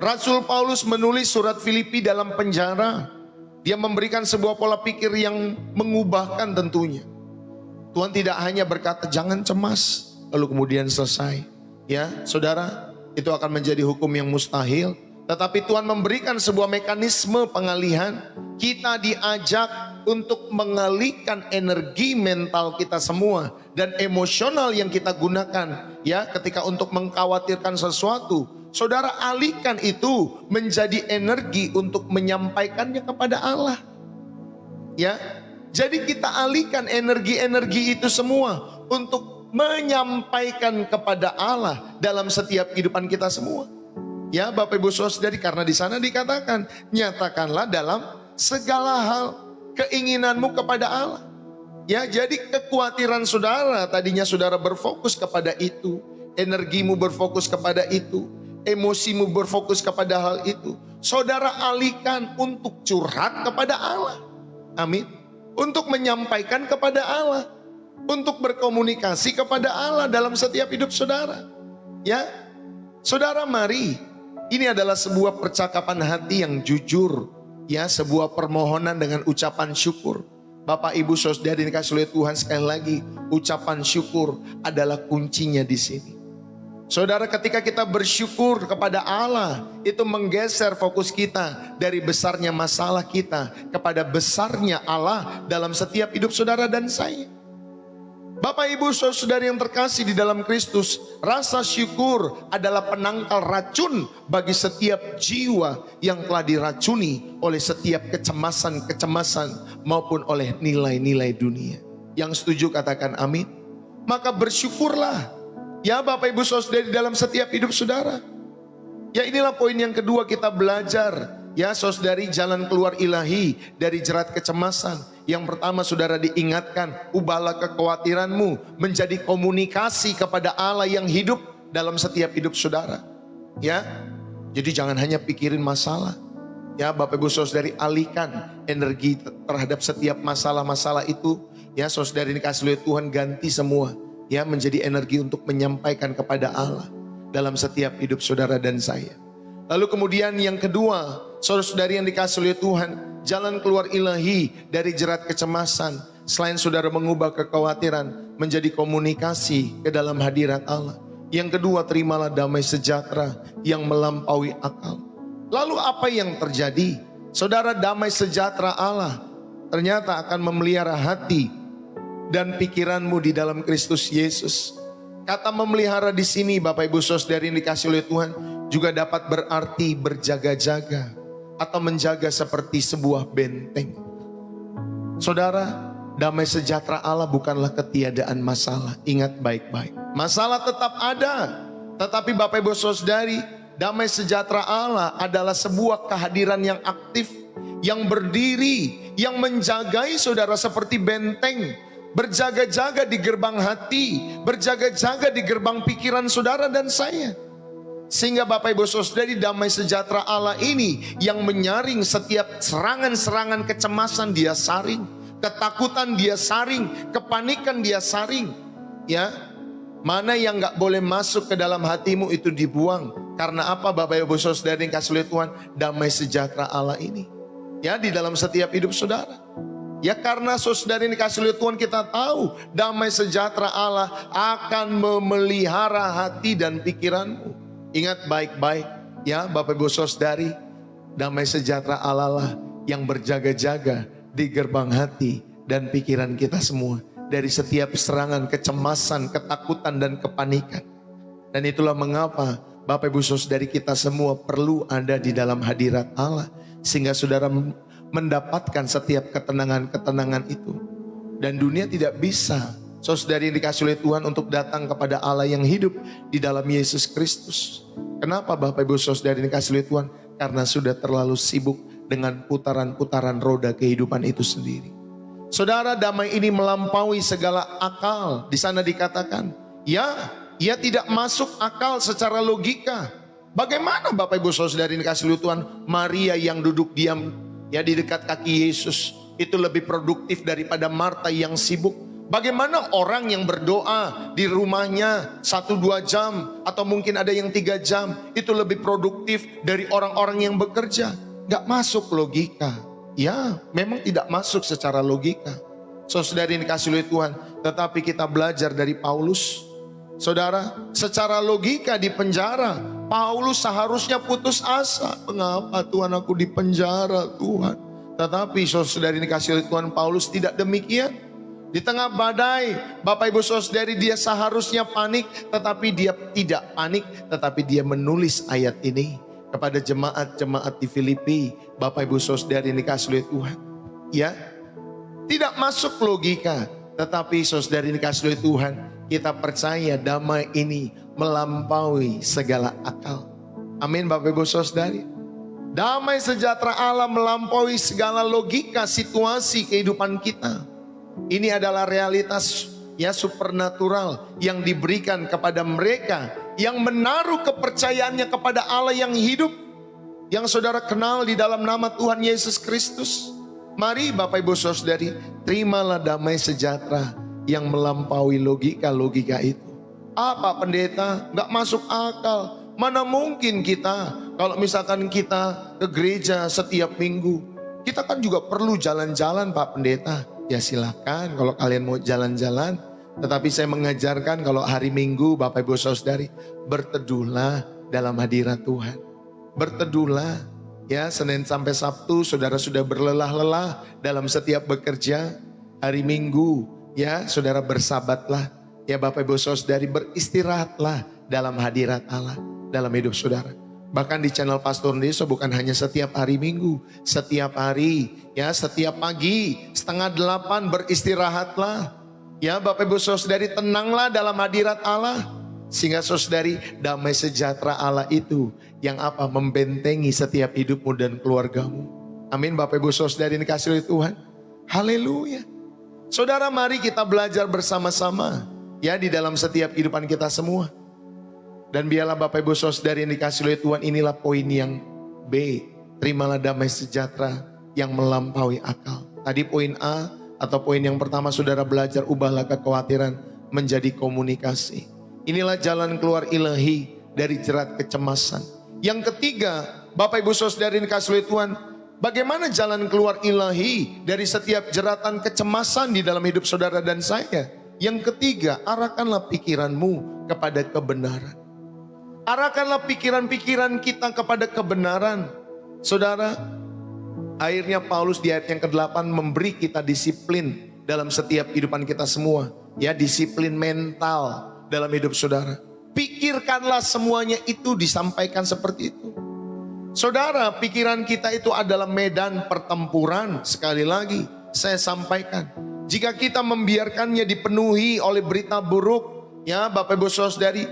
Rasul Paulus menulis surat Filipi dalam penjara. Dia memberikan sebuah pola pikir yang mengubahkan tentunya. Tuhan tidak hanya berkata jangan cemas, lalu kemudian selesai. Ya, saudara, itu akan menjadi hukum yang mustahil. Tetapi Tuhan memberikan sebuah mekanisme pengalihan. Kita diajak untuk mengalihkan energi mental kita semua dan emosional yang kita gunakan, ya, ketika untuk mengkhawatirkan sesuatu. Saudara, alihkan itu menjadi energi untuk menyampaikannya kepada Allah. Ya, jadi kita alihkan energi-energi itu semua untuk menyampaikan kepada Allah dalam setiap kehidupan kita semua. Ya, Bapak Ibu Saudari, karena di sana dikatakan, nyatakanlah dalam segala hal keinginanmu kepada Allah. Ya, jadi kekhawatiran saudara, tadinya saudara berfokus kepada itu, energimu berfokus kepada itu, emosimu berfokus kepada hal itu, saudara alihkan untuk curhat kepada Allah. Amin. Untuk menyampaikan kepada Allah, untuk berkomunikasi kepada Allah dalam setiap hidup saudara. Ya, saudara, mari, ini adalah sebuah percakapan hati yang jujur, ya, sebuah permohonan dengan ucapan syukur. Bapak Ibu Saudari dikasih oleh Tuhan, sekali lagi, ucapan syukur adalah kuncinya di sini. Saudara, ketika kita bersyukur kepada Allah, itu menggeser fokus kita dari besarnya masalah kita kepada besarnya Allah dalam setiap hidup saudara dan saya. Bapak Ibu Saudari yang terkasih di dalam Kristus, rasa syukur adalah penangkal racun bagi setiap jiwa yang telah diracuni oleh setiap kecemasan-kecemasan maupun oleh nilai-nilai dunia. Yang setuju katakan amin. Maka bersyukurlah, ya Bapak Ibu Saudari, dalam setiap hidup saudara. Ya, inilah poin yang kedua kita belajar, ya saudari, jalan keluar ilahi dari jerat kecemasan. Yang pertama, saudara diingatkan, ubahlah kekhawatiranmu menjadi komunikasi kepada Allah yang hidup dalam setiap hidup saudara. Ya, jadi jangan hanya pikirin masalah. Ya, Bapak Ibu Saudari, alihkan energi terhadap setiap masalah-masalah itu. Ya, saudari dikasih oleh Tuhan, ganti semua, ya, menjadi energi untuk menyampaikan kepada Allah dalam setiap hidup saudara dan saya. Lalu kemudian yang kedua, saudara-saudari yang dikasih oleh Tuhan, jalan keluar ilahi dari jerat kecemasan, selain saudara mengubah kekhawatiran menjadi komunikasi ke dalam hadirat Allah. Yang kedua, terimalah damai sejahtera yang melampaui akal. Lalu apa yang terjadi? Saudara, damai sejahtera Allah ternyata akan memelihara hati dan pikiranmu di dalam Kristus Yesus. Kata memelihara di sini, Bapak Ibu Saudari yang dikasih oleh Tuhan, juga dapat berarti berjaga-jaga atau menjaga seperti sebuah benteng. Saudara, damai sejahtera Allah bukanlah ketiadaan masalah. Ingat baik-baik, masalah tetap ada, tetapi Bapak Ibu Saudari, damai sejahtera Allah adalah sebuah kehadiran yang aktif, yang berdiri, yang menjagai saudara seperti benteng, berjaga-jaga di gerbang hati, berjaga-jaga di gerbang pikiran saudara dan saya. Sehingga Bapak Ibu Saudari, damai sejahtera Allah ini yang menyaring setiap serangan-serangan kecemasan, dia saring, ketakutan dia saring, kepanikan dia saring. Ya, mana yang gak boleh masuk ke dalam hatimu itu dibuang. Karena apa Bapak Ibu Saudari yang kasih oleh Tuhan? Damai sejahtera Allah ini, ya, di dalam setiap hidup saudara. Ya, karena saudari yang dikasih oleh Tuhan, kita tahu damai sejahtera Allah akan memelihara hati dan pikiranmu. Ingat baik-baik, ya Bapak Ibu Saudari, damai sejahtera Allah lah yang berjaga-jaga di gerbang hati dan pikiran kita semua dari setiap serangan kecemasan, ketakutan dan kepanikan. Dan itulah mengapa Bapak Ibu Saudari, kita semua perlu ada di dalam hadirat Allah, sehingga saudara mendapatkan setiap ketenangan-ketenangan itu. Dan dunia tidak bisa, saudari yang dikasih oleh Tuhan, untuk datang kepada Allah yang hidup di dalam Yesus Kristus. Kenapa Bapak Ibu Saudari yang dikasih oleh Tuhan? Karena sudah terlalu sibuk dengan putaran-putaran roda kehidupan itu sendiri. Saudara, damai ini melampaui segala akal. Di sana dikatakan, ya, ia tidak masuk akal secara logika. Bagaimana Bapak Ibu Saudari yang dikasihi Tuhan, Maria yang duduk diam ya di dekat kaki Yesus itu lebih produktif daripada Marta yang sibuk. Bagaimana orang yang berdoa di rumahnya 1-2 jam atau mungkin ada yang 3 jam itu lebih produktif dari orang-orang yang bekerja? Gak masuk logika. Ya, memang tidak masuk secara logika. Saudari yang dikasihi oleh Tuhan, tetapi kita belajar dari Paulus. Saudara, secara logika di penjara, Paulus seharusnya putus asa. Mengapa Tuhan aku di penjara Tuhan? Tetapi saudari yang dikasihi oleh Tuhan, Paulus tidak demikian. Di tengah badai, Bapak Ibu Saudari, dia seharusnya panik, tetapi dia tidak panik, tetapi dia menulis ayat ini kepada jemaat-jemaat di Filipi. Bapak Ibu Saudari yang dikasihi oleh Tuhan, ya, tidak masuk logika, tetapi saudari yang dikasihi oleh Tuhan, kita percaya damai ini melampaui segala akal. Amin Bapak Ibu Saudari. Damai sejahtera Allah melampaui segala logika situasi kehidupan kita. Ini adalah realitas ya supernatural yang diberikan kepada mereka yang menaruh kepercayaannya kepada Allah yang hidup, yang saudara kenal di dalam nama Tuhan Yesus Kristus. Mari Bapak Ibu Saudari, terimalah damai sejahtera yang melampaui logika-logika itu. Apa pendeta? Gak masuk akal. Mana mungkin kita, kalau misalkan kita ke gereja setiap minggu, kita kan juga perlu jalan-jalan Pak Pendeta. Ya silakan kalau kalian mau jalan-jalan. Tetapi saya mengajarkan kalau hari Minggu Bapak Ibu Saudari, berteduhlah dalam hadirat Tuhan. Berteduhlah ya, Senin sampai Sabtu saudara sudah berlelah-lelah dalam setiap bekerja. Hari Minggu ya saudara bersabatlah. Ya Bapak Ibu Saudari, beristirahatlah dalam hadirat Allah dalam hidup saudara. Bahkan di channel Pastor Deso bukan hanya setiap hari Minggu, setiap hari ya, setiap pagi 7:30 beristirahatlah. Ya Bapak Ibu Saudari, tenanglah dalam hadirat Allah. Sehingga saudari, damai sejahtera Allah itu yang apa? Membentengi setiap hidupmu dan keluargamu. Amin Bapak Ibu Saudari yang dikasihi oleh Tuhan. Haleluya. Saudara, mari kita belajar bersama-sama ya di dalam setiap kehidupan kita semua. Dan biarlah Bapak Ibu Saudari yang dikasihi oleh Tuhan, inilah poin yang B. Terimalah damai sejahtera yang melampaui akal. Tadi poin A atau poin yang pertama saudara belajar, ubahlah kekhawatiran menjadi komunikasi. Inilah jalan keluar ilahi dari jerat kecemasan. Yang ketiga, Bapak Ibu Saudari yang dikasihi oleh Tuhan, bagaimana jalan keluar ilahi dari setiap jeratan kecemasan di dalam hidup saudara dan saya? Yang ketiga, arahkanlah pikiranmu kepada kebenaran. Arahkanlah pikiran-pikiran kita kepada kebenaran. Saudara, akhirnya Paulus di ayat yang ke-8 memberi kita disiplin dalam setiap kehidupan kita semua. Ya, disiplin mental dalam hidup saudara. Pikirkanlah semuanya itu disampaikan seperti itu. Saudara, pikiran kita itu adalah medan pertempuran. Sekali lagi saya sampaikan, jika kita membiarkannya dipenuhi oleh berita buruk, ya Bapak Ibu Saudari,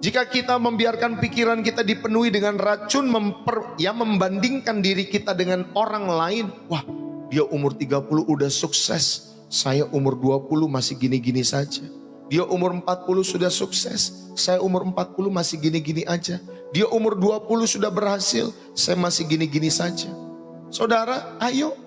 jika kita membiarkan pikiran kita dipenuhi dengan racun membandingkan diri kita dengan orang lain. Wah, dia umur 30 udah sukses, saya umur 20 masih gini-gini saja. Dia umur 40 sudah sukses, saya umur 40 masih gini-gini aja. Dia umur 20 sudah berhasil, saya masih gini-gini saja. Saudara, ayo.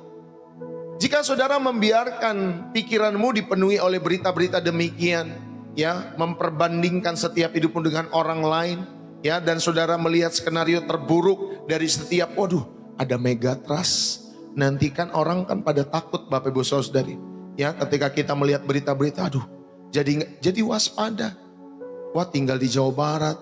Jika saudara membiarkan pikiranmu dipenuhi oleh berita-berita demikian, ya, memperbandingkan setiap hidupmu dengan orang lain, ya, dan saudara melihat skenario terburuk dari setiap, waduh, ada megatrust. Nanti kan orang kan pada takut Bapak Ibu Saudari, ya, ketika kita melihat berita-berita, aduh, jadi waspada. Wah, tinggal di Jawa Barat,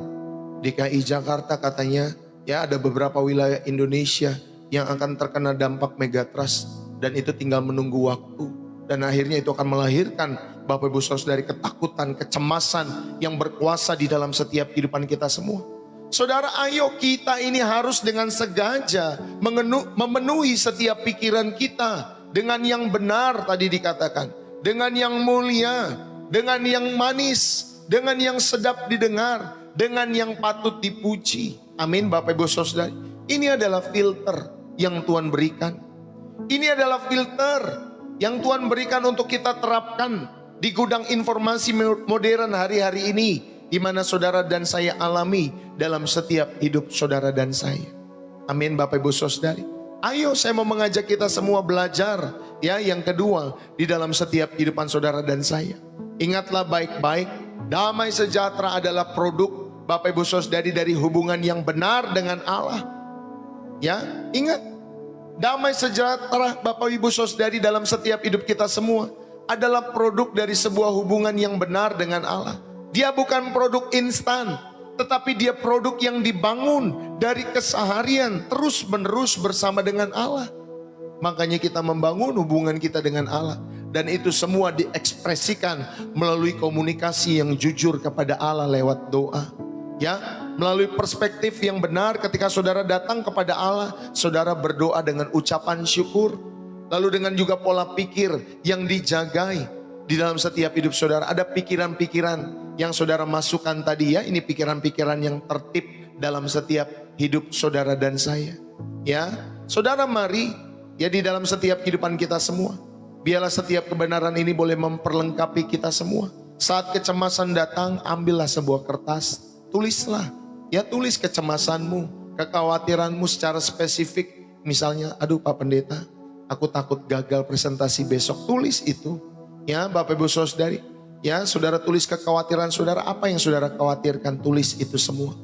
DKI Jakarta katanya, ya, ada beberapa wilayah Indonesia yang akan terkena dampak megatrust, dan itu tinggal menunggu waktu. Dan akhirnya itu akan melahirkan Bapak Ibu Saudari ketakutan, kecemasan yang berkuasa di dalam setiap kehidupan kita semua. Saudara, ayo kita ini harus dengan sengaja memenuhi setiap pikiran kita dengan yang benar tadi dikatakan, dengan yang mulia, dengan yang manis, dengan yang sedap didengar, dengan yang patut dipuji. Amin Bapak Ibu Saudari. Ini adalah filter yang Tuhan berikan. Ini adalah filter yang Tuhan berikan untuk kita terapkan di gudang informasi modern hari-hari ini, di mana saudara dan saya alami dalam setiap hidup saudara dan saya. Amin Bapak Ibu Saudari. Ayo saya mau mengajak kita semua belajar ya yang kedua di dalam setiap kehidupan saudara dan saya. Ingatlah baik-baik, damai sejahtera adalah produk Bapak Ibu Saudari dari hubungan yang benar dengan Allah. Ya, ingat, damai sejahtera Bapak Ibu Saudari dalam setiap hidup kita semua adalah produk dari sebuah hubungan yang benar dengan Allah. Dia bukan produk instan, tetapi dia produk yang dibangun dari keseharian terus menerus bersama dengan Allah. Makanya kita membangun hubungan kita dengan Allah. Dan itu semua diekspresikan melalui komunikasi yang jujur kepada Allah lewat doa. Ya, melalui perspektif yang benar ketika saudara datang kepada Allah, saudara berdoa dengan ucapan syukur. Lalu dengan juga pola pikir yang dijagai di dalam setiap hidup saudara. Ada pikiran-pikiran yang saudara masukkan tadi ya, ini pikiran-pikiran yang tertib dalam setiap hidup saudara dan saya. Ya, saudara mari ya di dalam setiap kehidupan kita semua. Biarlah setiap kebenaran ini boleh memperlengkapi kita semua. Saat kecemasan datang, ambillah sebuah kertas, tulislah. Ya tulis kecemasanmu, kekhawatiranmu secara spesifik. Misalnya, aduh Pak Pendeta, aku takut gagal presentasi besok. Tulis itu. Ya Bapak Ibu Saudari. Ya saudara tulis kekhawatiran saudara, apa yang saudara khawatirkan, tulis itu semua.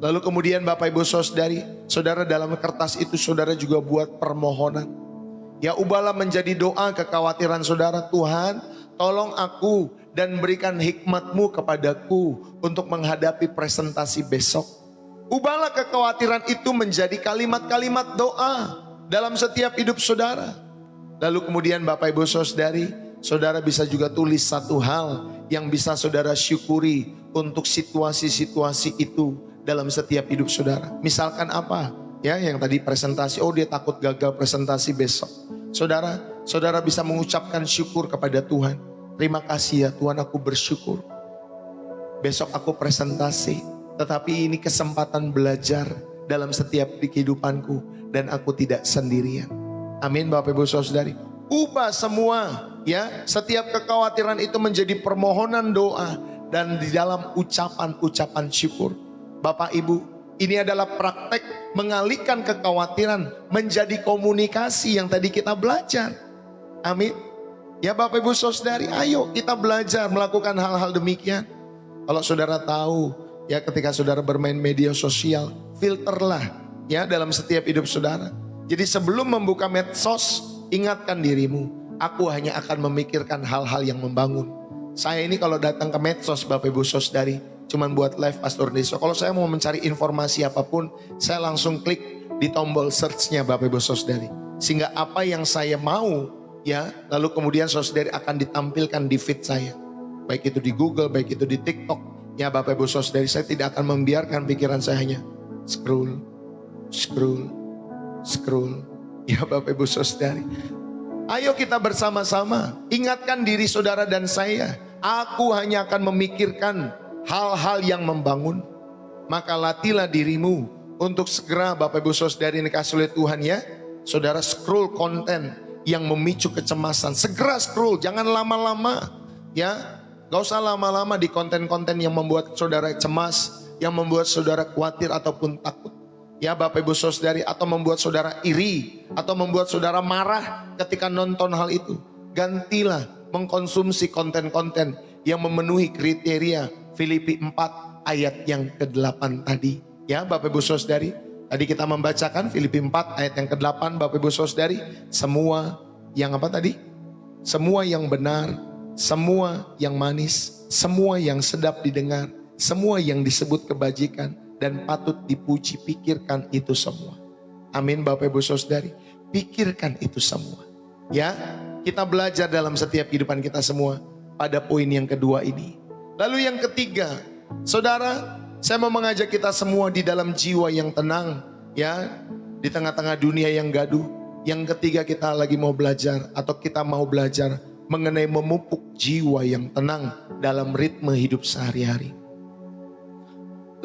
Lalu kemudian Bapak Ibu Saudari, saudara dalam kertas itu saudara juga buat permohonan. Ya ubahlah menjadi doa kekhawatiran saudara. Tuhan tolong aku dan berikan hikmat-Mu kepadaku untuk menghadapi presentasi besok. Ubahlah kekhawatiran itu menjadi kalimat-kalimat doa dalam setiap hidup saudara. Lalu kemudian Bapak Ibu Saudari, saudara bisa juga tulis satu hal yang bisa saudara syukuri untuk situasi-situasi itu dalam setiap hidup saudara. Misalkan apa? Ya yang tadi presentasi, oh dia takut gagal presentasi besok. Saudara bisa mengucapkan syukur kepada Tuhan. Terima kasih ya Tuhan, aku bersyukur. Besok aku presentasi, tetapi ini kesempatan belajar dalam setiap kehidupanku dan aku tidak sendirian. Amin Bapak Ibu Saudari. Ubah semua ya, setiap kekhawatiran itu menjadi permohonan doa dan di dalam ucapan-ucapan syukur. Bapak Ibu, ini adalah praktek mengalihkan kekhawatiran menjadi komunikasi yang tadi kita belajar. Amin. Ya Bapak Ibu Saudari, ayo kita belajar melakukan hal-hal demikian. Kalau saudara tahu ya ketika saudara bermain media sosial, filterlah ya dalam setiap hidup saudara. Jadi sebelum membuka medsos, ingatkan dirimu, aku hanya akan memikirkan hal-hal yang membangun. Saya ini kalau datang ke medsos Bapak Ibu Saudari, cuman buat live Pastor Deso. Kalau saya mau mencari informasi apapun, saya langsung klik di tombol search-nya Bapak Ibu Saudari. Sehingga apa yang saya mau ya, lalu kemudian saudari akan ditampilkan di feed saya. Baik itu di Google, baik itu di TikTok. Ya Bapak Ibu Saudari, saya tidak akan membiarkan pikiran saya hanya scroll. Ya Bapak Ibu Saudari. Ayo kita bersama-sama ingatkan diri saudara dan saya. Aku hanya akan memikirkan hal-hal yang membangun. Maka latihlah dirimu untuk segera Bapak Ibu Saudari yang dikasihi oleh Tuhan ya. Saudara scroll konten yang memicu kecemasan. Segera scroll, jangan lama-lama ya. Gak usah lama-lama di konten-konten yang membuat saudara cemas, yang membuat saudara khawatir ataupun takut. Ya Bapak Ibu Saudari, atau membuat saudara iri, atau membuat saudara marah ketika nonton hal itu. Gantilah mengkonsumsi konten-konten yang memenuhi kriteria Filipi 4 ayat yang ke-8 tadi. Ya Bapak Ibu Saudari, tadi kita membacakan Filipi 4 ayat yang ke-8 Bapak Ibu Saudari. Semua yang apa tadi? Semua yang benar, semua yang manis, semua yang sedap didengar, semua yang disebut kebajikan dan patut dipuji, pikirkan itu semua. Amin Bapak Ibu Saudari, pikirkan itu semua. Ya, kita belajar dalam setiap kehidupan kita semua pada poin yang kedua ini. Lalu yang ketiga, saudara, saya mau mengajak kita semua di dalam jiwa yang tenang, ya, di tengah-tengah dunia yang gaduh. Yang ketiga kita lagi mau belajar atau kita mau belajar mengenai memupuk jiwa yang tenang dalam ritme hidup sehari-hari.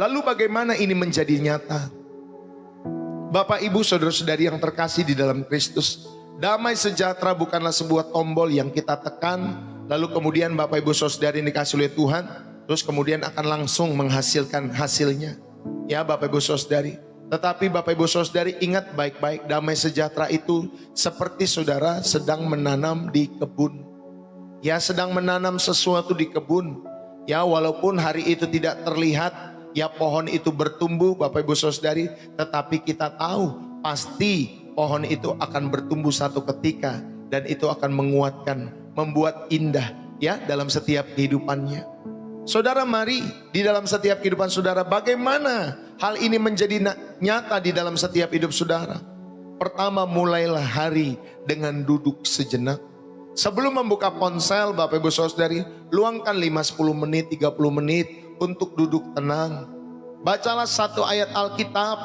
Lalu bagaimana ini menjadi nyata? Bapak Ibu Saudara-saudari yang terkasih di dalam Kristus, Damai sejahtera bukanlah sebuah tombol yang kita tekan, lalu kemudian Bapak Ibu Saudara yang dikasih oleh Tuhan, terus kemudian akan langsung menghasilkan hasilnya. Ya Bapak Ibu Saudari, tetapi Bapak Ibu Saudari ingat baik-baik, damai sejahtera itu seperti saudara sedang menanam di kebun. Ya, sedang menanam sesuatu di kebun. Ya, walaupun hari itu tidak terlihat, ya pohon itu bertumbuh Bapak Ibu Saudari, tetapi kita tahu pasti pohon itu akan bertumbuh satu ketika dan itu akan menguatkan, membuat indah ya dalam setiap kehidupannya. Saudara, mari di dalam setiap kehidupan saudara, bagaimana hal ini menjadi nyata di dalam setiap hidup saudara. Pertama, mulailah hari dengan duduk sejenak. Sebelum membuka ponsel Bapak Ibu Saudari, luangkan 5-10 menit, 30 menit untuk duduk tenang. Bacalah satu ayat Alkitab,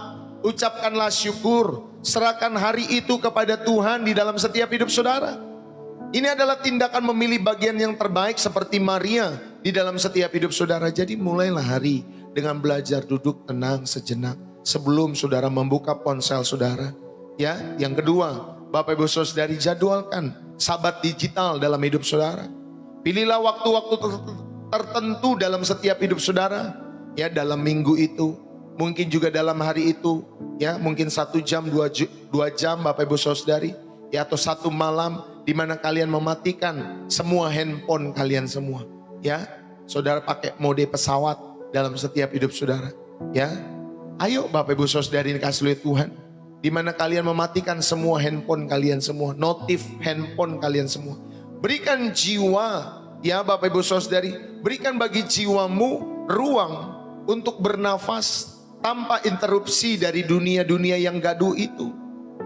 ucapkanlah syukur, serahkan hari itu kepada Tuhan di dalam setiap hidup saudara. Ini adalah tindakan memilih bagian yang terbaik seperti Maria di dalam setiap hidup saudara. Jadi mulailah hari dengan belajar duduk tenang sejenak sebelum saudara membuka ponsel saudara. Ya, yang kedua, Bapak Ibu Saudari, jadwalkan sabat digital dalam hidup saudara. Pilihlah waktu-waktu tertentu dalam setiap hidup saudara. Ya, dalam minggu itu, mungkin juga dalam hari itu, ya mungkin 1 jam, 2 jam Bapak Ibu Saudari, ya atau 1 malam di mana kalian mematikan semua handphone kalian semua. Ya, saudara pakai mode pesawat dalam setiap hidup saudara. Ya, ayo Bapak Ibu Saudari dikasih oleh Tuhan, di mana kalian mematikan semua handphone kalian semua, notif handphone kalian semua. Berikan jiwa, ya Bapak Ibu Saudari, berikan bagi jiwamu ruang untuk bernafas tanpa interupsi dari dunia-dunia yang gaduh itu.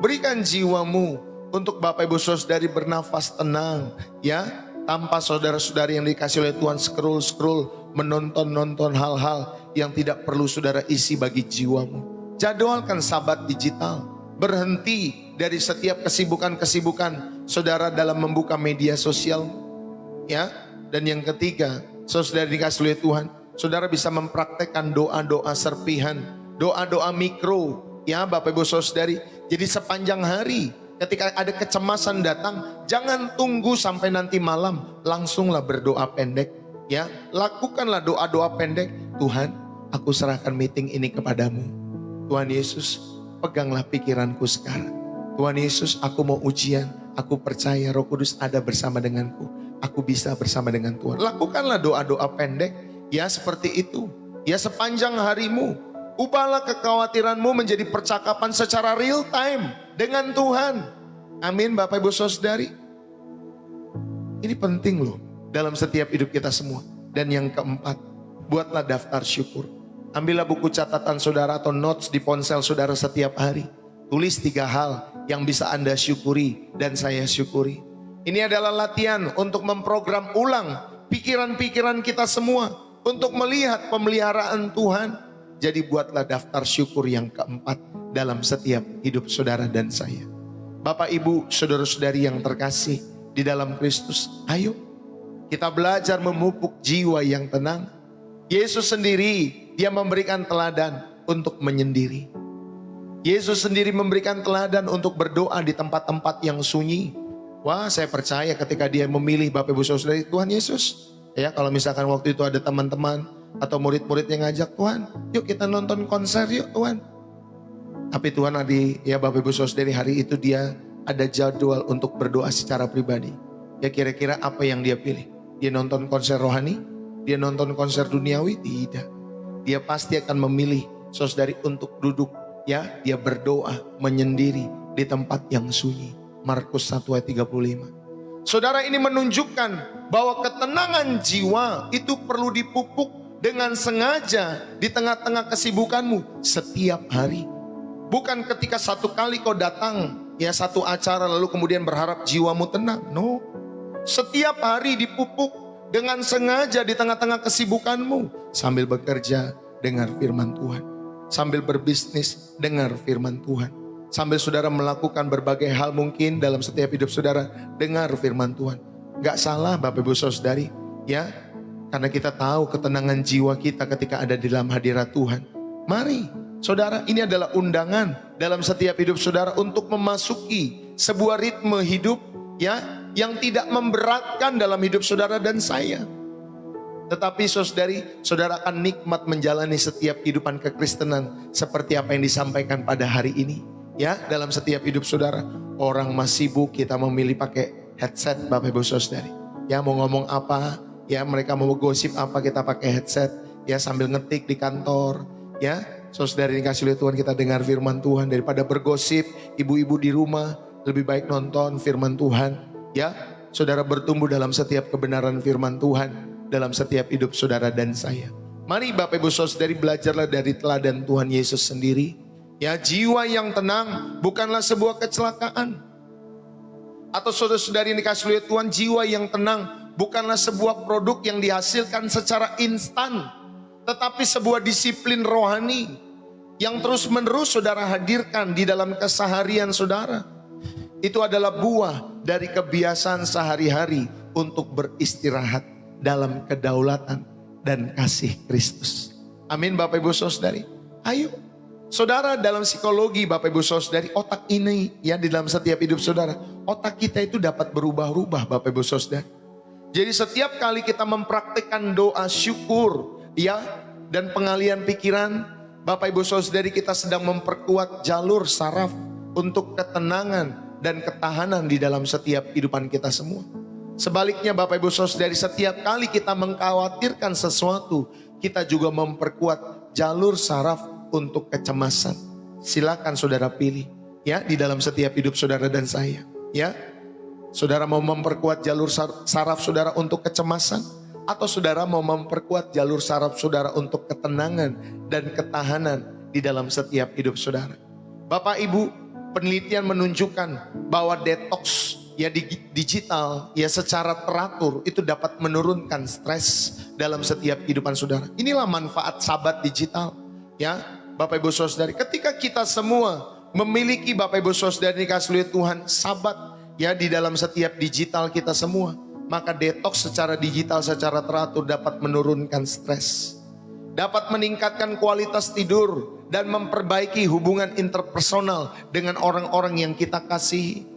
Berikan jiwamu untuk Bapak Ibu Saudari bernafas tenang, ya, tanpa saudara-saudari yang dikasih oleh Tuhan scroll menonton hal-hal yang tidak perlu saudara isi bagi jiwamu. Jadwalkan sabat digital. Berhenti dari setiap kesibukan-kesibukan saudara dalam membuka media sosial, ya. Dan yang ketiga, saudara dikasih oleh Tuhan, saudara bisa mempraktekkan doa-doa serpihan, doa-doa mikro, ya Bapak Ibu Saudari. Jadi sepanjang hari ketika ada kecemasan datang, jangan tunggu sampai nanti malam, langsunglah berdoa pendek, ya. Lakukanlah doa-doa pendek. Tuhan, aku serahkan meeting ini kepadamu. Tuhan Yesus, peganglah pikiranku sekarang. Tuhan Yesus, aku mau ujian, aku percaya Roh Kudus ada bersama denganku. Aku bisa bersama dengan Tuhan. Lakukanlah doa-doa pendek, ya seperti itu. Ya sepanjang harimu, ubahlah kekhawatiranmu menjadi percakapan secara real time dengan Tuhan. Amin Bapak Ibu Saudari. Ini penting loh dalam setiap hidup kita semua. Dan yang keempat, buatlah daftar syukur. Ambillah buku catatan saudara atau notes di ponsel saudara setiap hari. Tulis 3 hal yang bisa Anda syukuri dan saya syukuri. Ini adalah latihan untuk memprogram ulang pikiran-pikiran kita semua untuk melihat pemeliharaan Tuhan. Jadi buatlah daftar syukur yang keempat dalam setiap hidup saudara dan saya. Bapak Ibu saudara-saudari yang terkasih di dalam Kristus, ayo kita belajar memupuk jiwa yang tenang. Yesus sendiri, dia memberikan teladan untuk menyendiri. Yesus sendiri memberikan teladan untuk berdoa di tempat-tempat yang sunyi. Wah, saya percaya ketika dia memilih Bapak Ibu Saudari, Tuhan Yesus, ya kalau misalkan waktu itu ada teman-teman atau murid-murid yang ngajak, Tuhan yuk kita nonton konser yuk Tuhan. Tapi Tuhan ya Bapak Ibu Saudari, hari itu dia ada jadwal untuk berdoa secara pribadi. Ya kira-kira apa yang dia pilih? Dia nonton konser rohani? Dia nonton konser duniawi? Tidak. Dia pasti akan memilih saudari untuk duduk, ya dia berdoa menyendiri di tempat yang sunyi. Markus 1 ayat 35. Saudara, ini menunjukkan bahwa ketenangan jiwa itu perlu dipupuk dengan sengaja di tengah-tengah kesibukanmu setiap hari. Bukan ketika satu kali kau datang ya satu acara lalu kemudian berharap jiwamu tenang. No. Setiap hari dipupuk dengan sengaja di tengah-tengah kesibukanmu. Sambil bekerja, dengar firman Tuhan. Sambil berbisnis, dengar firman Tuhan. Sambil saudara melakukan berbagai hal mungkin dalam setiap hidup saudara, dengar firman Tuhan. Gak salah Bapak Ibu Saudari, ya. Karena kita tahu ketenangan jiwa kita ketika ada di dalam hadirat Tuhan. Mari saudara, ini adalah undangan dalam setiap hidup saudara untuk memasuki sebuah ritme hidup ya yang tidak memberatkan dalam hidup saudara dan saya. Tetapi saudara akan nikmat menjalani setiap kehidupan kekristenan seperti apa yang disampaikan pada hari ini. Ya, dalam setiap hidup saudara, orang masih sibuk, kita memilih pakai headset Bapak Ibu Saudari. Ya, mau ngomong apa, ya mereka mau gosip apa, kita pakai headset. Ya, sambil ngetik di kantor. Ya, saudari dikasih oleh Tuhan, kita dengar firman Tuhan. Daripada bergosip, ibu-ibu di rumah, lebih baik nonton firman Tuhan. Ya, saudara bertumbuh dalam setiap kebenaran firman Tuhan dalam setiap hidup saudara dan saya. Mari Bapak Ibu Saudari belajarlah dari teladan Tuhan Yesus sendiri. Ya, jiwa yang tenang bukanlah sebuah kecelakaan. Atau saudara-saudari yang dikasih oleh Tuhan, jiwa yang tenang bukanlah sebuah produk yang dihasilkan secara instan, tetapi sebuah disiplin rohani yang terus-menerus saudara hadirkan di dalam keseharian saudara. Itu adalah buah dari kebiasaan sehari-hari untuk beristirahat dalam kedaulatan dan kasih Kristus. Amin Bapak Ibu Saudari. Ayo saudara, dalam psikologi Bapak Ibu Saudari, otak ini ya di dalam setiap hidup saudara, otak kita itu dapat berubah-ubah Bapak Ibu Saudari. Jadi setiap kali kita mempraktikkan doa syukur ya dan pengalian pikiran, Bapak Ibu Saudari, kita sedang memperkuat jalur saraf untuk ketenangan dan ketahanan di dalam setiap kehidupan kita semua. Sebaliknya Bapak Ibu Saudari, setiap kali kita mengkhawatirkan sesuatu, kita juga memperkuat jalur saraf untuk kecemasan. Silakan saudara pilih ya di dalam setiap hidup saudara dan saya. Ya, saudara mau memperkuat jalur saraf saudara untuk kecemasan, atau saudara mau memperkuat jalur saraf saudara untuk ketenangan dan ketahanan di dalam setiap hidup saudara. Bapak Ibu, penelitian menunjukkan bahwa detox ya digital ya secara teratur itu dapat menurunkan stres dalam setiap kehidupan saudara. Inilah manfaat sahabat digital ya. Bapak Ibu Saudari, ketika kita semua memiliki Bapak Ibu Saudari dikasih oleh Tuhan sahabat ya di dalam setiap digital kita semua, maka detox secara digital secara teratur dapat menurunkan stres, dapat meningkatkan kualitas tidur dan memperbaiki hubungan interpersonal dengan orang-orang yang kita kasihi.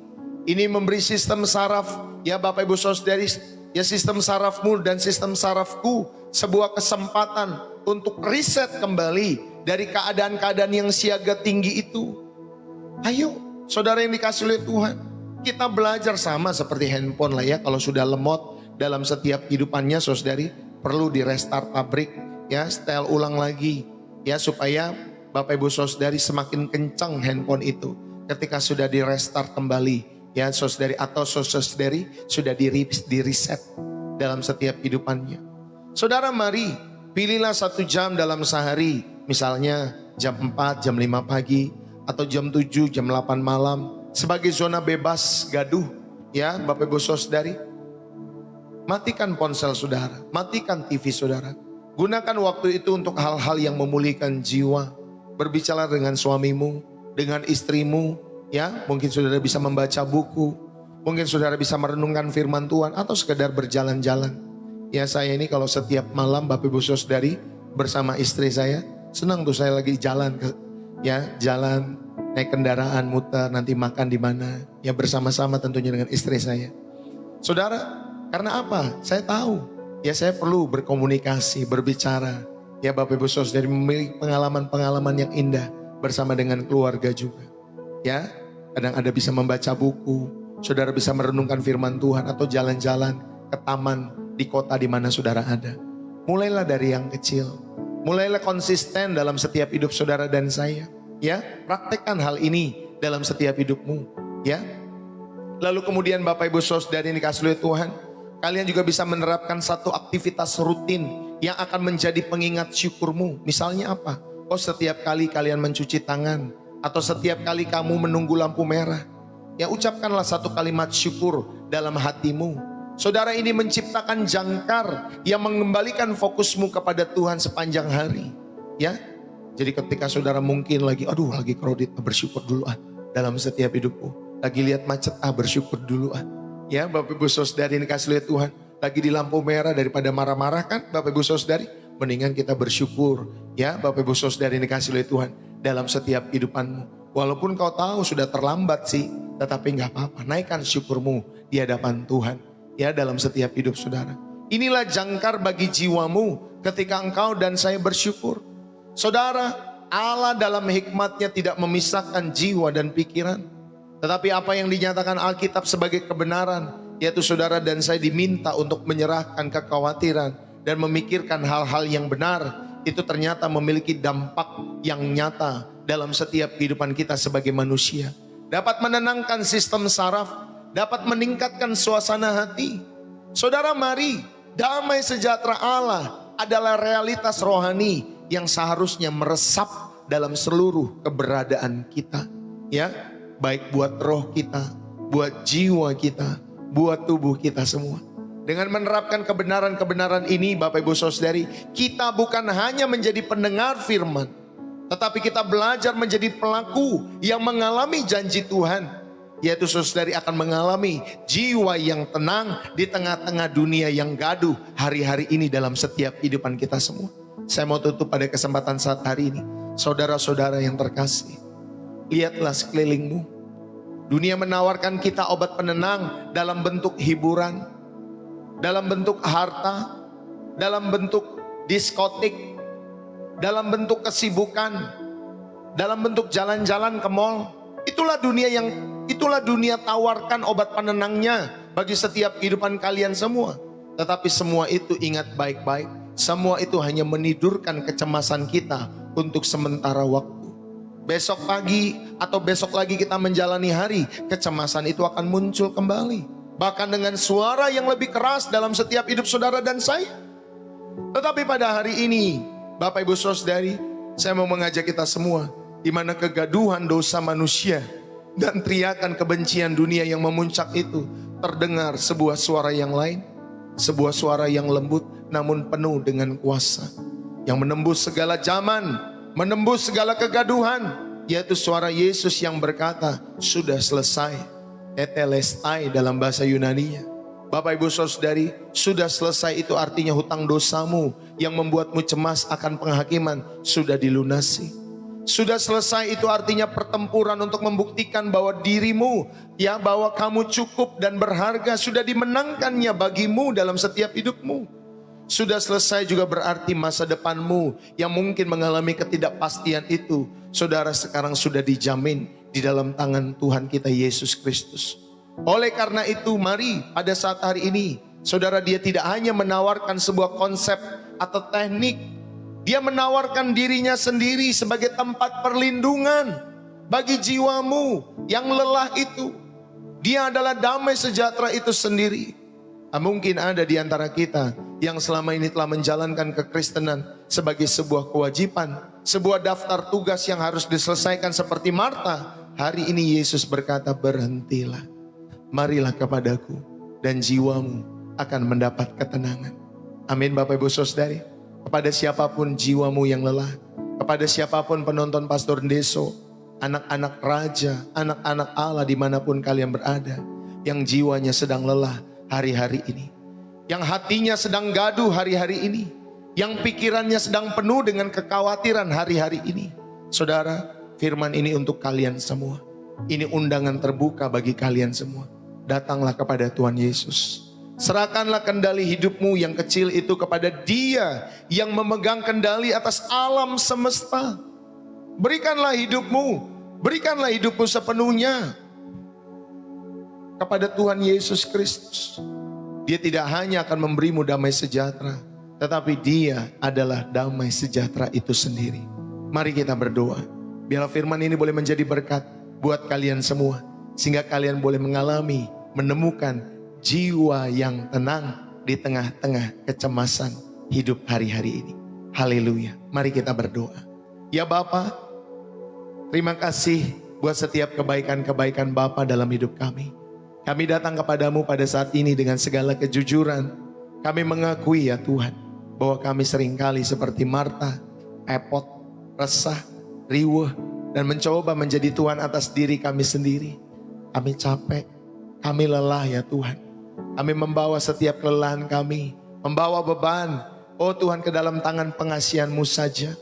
Ini memberi sistem saraf ya Bapak Ibu Saudari, ya sistem sarafmu dan sistem sarafku sebuah kesempatan untuk riset kembali dari keadaan-keadaan yang siaga tinggi itu. Ayo saudara yang dikasih oleh Tuhan, kita belajar sama seperti handphone lah ya. Kalau sudah lemot dalam setiap kehidupannya saudari, perlu di restart pabrik ya, setel ulang lagi ya, supaya Bapak Ibu Saudari semakin kencang handphone itu ketika sudah di restart kembali ya saudari, atau saudari sudah di reset dalam setiap kehidupannya. Saudara, mari pilihlah 1 jam dalam sehari. Misalnya jam 4, jam 5 pagi, atau jam 7, jam 8 malam, sebagai zona bebas gaduh ya Bapak Ibu Saudari. Matikan ponsel saudara, matikan TV saudara. Gunakan waktu itu untuk hal-hal yang memulihkan jiwa. Berbicara dengan suamimu, dengan istrimu ya. Mungkin saudara bisa membaca buku, mungkin saudara bisa merenungkan firman Tuhan, atau sekedar berjalan-jalan. Ya, saya ini kalau setiap malam Bapak Ibu Saudari bersama istri saya, senang tuh saya lagi jalan jalan naik kendaraan muter, nanti makan di mana ya bersama-sama tentunya dengan istri saya. Saudara, karena apa? Saya tahu ya saya perlu berkomunikasi, berbicara ya Bapak Ibu Saudari, memiliki pengalaman-pengalaman yang indah bersama dengan keluarga juga. Ya, kadang ada bisa membaca buku, saudara bisa merenungkan firman Tuhan, atau jalan-jalan ke taman di kota di mana saudara ada. Mulailah dari yang kecil. Mulailah konsisten dalam setiap hidup saudara dan saya. Ya, praktekkan hal ini dalam setiap hidupmu. Ya. Lalu kemudian Bapak Ibu Saudari yang dikasih oleh Tuhan, kalian juga bisa menerapkan satu aktivitas rutin yang akan menjadi pengingat syukurmu. Misalnya apa? Oh, setiap kali kalian mencuci tangan, atau setiap kali kamu menunggu lampu merah, ya ucapkanlah satu kalimat syukur dalam hatimu. Saudara, ini menciptakan jangkar yang mengembalikan fokusmu kepada Tuhan sepanjang hari. Ya, jadi ketika saudara mungkin lagi kredit, bersyukur dulu dalam setiap hidupku. Lagi lihat macet, bersyukur dulu Ya, Bapak Ibu Saudari ini kasih lihat Tuhan, lagi di lampu merah, daripada marah-marah kan Bapak Ibu Saudari, mendingan kita bersyukur. Ya, Bapak Ibu Saudari ini kasih lihat Tuhan dalam setiap kehidupanmu. Walaupun kau tahu sudah terlambat sih, tetapi nggak apa-apa. Naikkan syukurmu di hadapan Tuhan ya dalam setiap hidup saudara. Inilah jangkar bagi jiwamu ketika engkau dan saya bersyukur. Saudara, Allah dalam hikmatnya tidak memisahkan jiwa dan pikiran. Tetapi apa yang dinyatakan Alkitab sebagai kebenaran, yaitu saudara dan saya diminta untuk menyerahkan kekhawatiran dan memikirkan hal-hal yang benar. Itu ternyata memiliki dampak yang nyata dalam setiap kehidupan kita sebagai manusia. Dapat menenangkan sistem saraf, dapat meningkatkan suasana hati. Saudara, mari, damai sejahtera Allah adalah realitas rohani yang seharusnya meresap dalam seluruh keberadaan kita. Ya, baik buat roh kita, buat jiwa kita, buat tubuh kita semua. Dengan menerapkan kebenaran-kebenaran ini, Bapak Ibu Saudari, kita bukan hanya menjadi pendengar firman, tetapi kita belajar menjadi pelaku yang mengalami janji Tuhan, yaitu saudari akan mengalami jiwa yang tenang di tengah-tengah dunia yang gaduh hari-hari ini dalam setiap kehidupan kita semua. Saya mau tutup pada kesempatan saat hari ini. Saudara-saudara yang terkasih, lihatlah sekelilingmu. Dunia menawarkan kita obat penenang dalam bentuk hiburan, dalam bentuk harta, dalam bentuk diskotik, dalam bentuk kesibukan, dalam bentuk jalan-jalan ke mall. Itulah dunia tawarkan obat penenangnya bagi setiap kehidupan kalian semua. Tetapi semua itu ingat baik-baik, semua itu hanya menidurkan kecemasan kita untuk sementara waktu. Besok pagi atau besok lagi kita menjalani hari, kecemasan itu akan muncul kembali. Bahkan dengan suara yang lebih keras dalam setiap hidup saudara dan saya. Tetapi pada hari ini, Bapak Ibu Saudari, saya mau mengajak kita semua, di mana kegaduhan dosa manusia dan teriakan kebencian dunia yang memuncak itu, terdengar sebuah suara yang lain, sebuah suara yang lembut namun penuh dengan kuasa, yang menembus segala zaman, menembus segala kegaduhan, yaitu suara Yesus yang berkata, sudah selesai. Tetelestai dalam bahasa Yunani-nya. Bapak Ibu Saudari, sudah selesai itu artinya hutang dosamu yang membuatmu cemas akan penghakiman sudah dilunasi. Sudah selesai itu artinya pertempuran untuk membuktikan bahwa dirimu, ya, bahwa kamu cukup dan berharga sudah dimenangkannya bagimu dalam setiap hidupmu. Sudah selesai juga berarti masa depanmu yang mungkin mengalami ketidakpastian itu, saudara, sekarang sudah dijamin di dalam tangan Tuhan kita Yesus Kristus. Oleh karena itu, mari pada saat hari ini, saudara, dia tidak hanya menawarkan sebuah konsep atau teknik, dia menawarkan dirinya sendiri sebagai tempat perlindungan bagi jiwamu yang lelah itu. Dia adalah damai sejahtera itu sendiri. Mungkin ada di antara kita yang selama ini telah menjalankan kekristenan sebagai sebuah kewajiban, sebuah daftar tugas yang harus diselesaikan seperti Marta. Hari ini Yesus berkata, berhentilah, marilah kepadaku dan jiwamu akan mendapat ketenangan. Amin Bapak Ibu Saudari. Kepada siapapun jiwamu yang lelah, kepada siapapun penonton Pastor Deso, anak-anak raja, anak-anak Allah dimanapun kalian berada, yang jiwanya sedang lelah hari-hari ini, yang hatinya sedang gaduh hari-hari ini, yang pikirannya sedang penuh dengan kekhawatiran hari-hari ini. Saudara, firman ini untuk kalian semua. Ini undangan terbuka bagi kalian semua. Datanglah kepada Tuhan Yesus. Serahkanlah kendali hidupmu yang kecil itu kepada Dia yang memegang kendali atas alam semesta. Berikanlah hidupmu sepenuhnya kepada Tuhan Yesus Kristus. Dia tidak hanya akan memberimu damai sejahtera, tetapi Dia adalah damai sejahtera itu sendiri. Mari kita berdoa. Biarlah firman ini boleh menjadi berkat buat kalian semua, sehingga kalian boleh mengalami, menemukan jiwa yang tenang di tengah-tengah kecemasan hidup hari-hari ini. Haleluya. Mari kita berdoa. Ya Bapa, terima kasih buat setiap kebaikan-kebaikan Bapa dalam hidup kami. Kami datang kepadamu pada saat ini dengan segala kejujuran. Kami mengakui ya Tuhan, bahwa kami seringkali seperti Marta, repot, resah, riweuh, dan mencoba menjadi Tuhan atas diri kami sendiri. Kami capek, kami lelah ya Tuhan. Kami membawa setiap kelelahan kami, membawa beban, oh Tuhan, ke dalam tangan pengasihan-Mu saja.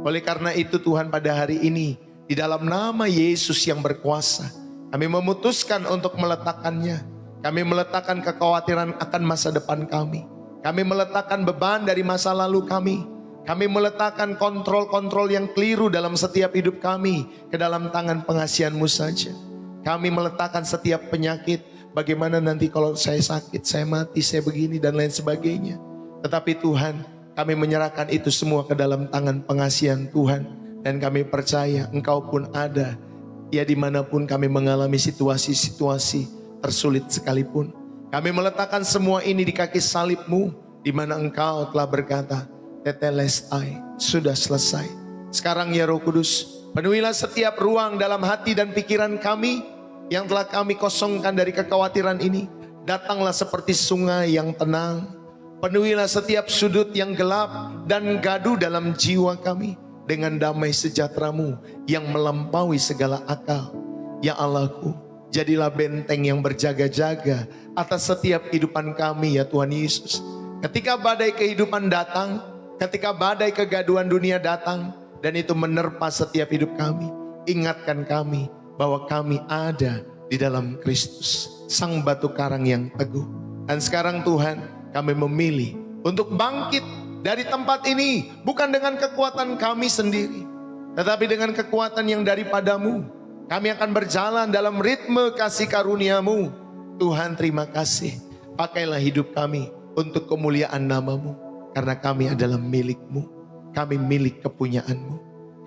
Oleh karena itu Tuhan, pada hari ini, di dalam nama Yesus yang berkuasa, Kami memutuskan untuk meletakkannya. Kami meletakkan kekhawatiran akan masa depan kami. Kami meletakkan beban dari masa lalu kami. Kami meletakkan kontrol-kontrol yang keliru dalam setiap hidup kami ke dalam tangan pengasihan-Mu saja. Kami meletakkan setiap penyakit, bagaimana nanti kalau saya sakit, saya mati, saya begini dan lain sebagainya. Tetapi Tuhan, kami menyerahkan itu semua ke dalam tangan pengasihan Tuhan. Dan kami percaya Engkau pun ada, ya dimanapun kami mengalami situasi-situasi tersulit sekalipun. Kami meletakkan semua ini di kaki salib-Mu, di mana Engkau telah berkata, Tetelestai, sudah selesai. Sekarang ya Roh Kudus, penuhilah setiap ruang dalam hati dan pikiran kami yang telah kami kosongkan dari kekhawatiran ini. Datanglah seperti sungai yang tenang. Penuhilah setiap sudut yang gelap dan gaduh dalam jiwa kami dengan damai sejahtera-Mu yang melampaui segala akal. Ya Allahku, jadilah benteng yang berjaga-jaga atas setiap kehidupan kami ya Tuhan Yesus. Ketika badai kehidupan datang, ketika badai kegaduhan dunia datang dan itu menerpa setiap hidup kami, ingatkan kami bahwa kami ada di dalam Kristus, Sang Batu Karang yang teguh. Dan sekarang Tuhan, kami memilih untuk bangkit dari tempat ini, bukan dengan kekuatan kami sendiri, tetapi dengan kekuatan yang daripada-Mu. Kami akan berjalan dalam ritme kasih karunia-Mu. Tuhan, terima kasih. Pakailah hidup kami untuk kemuliaan nama-Mu. Karena kami adalah milik-Mu. Kami milik kepunyaan-Mu.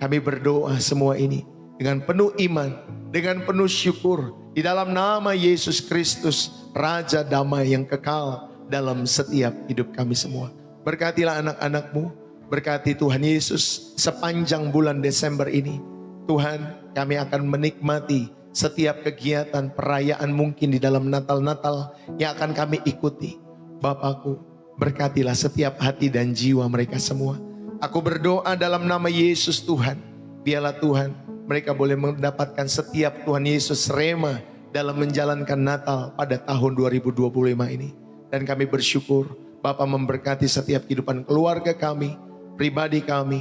Kami berdoa semua ini dengan penuh iman, dengan penuh syukur, di dalam nama Yesus Kristus, Raja Damai yang kekal dalam setiap hidup kami semua. Berkatilah anak-anak-Mu, berkati Tuhan Yesus sepanjang bulan Desember ini. Tuhan, kami akan menikmati setiap kegiatan perayaan mungkin di dalam Natal-Natal yang akan kami ikuti. Bapakku, berkatilah setiap hati dan jiwa mereka semua. Aku berdoa dalam nama Yesus Tuhan. Biarlah Tuhan, mereka boleh mendapatkan setiap Tuhan Yesus rema dalam menjalankan Natal pada tahun 2025 ini. Dan kami bersyukur, Bapa memberkati setiap kehidupan keluarga kami, pribadi kami,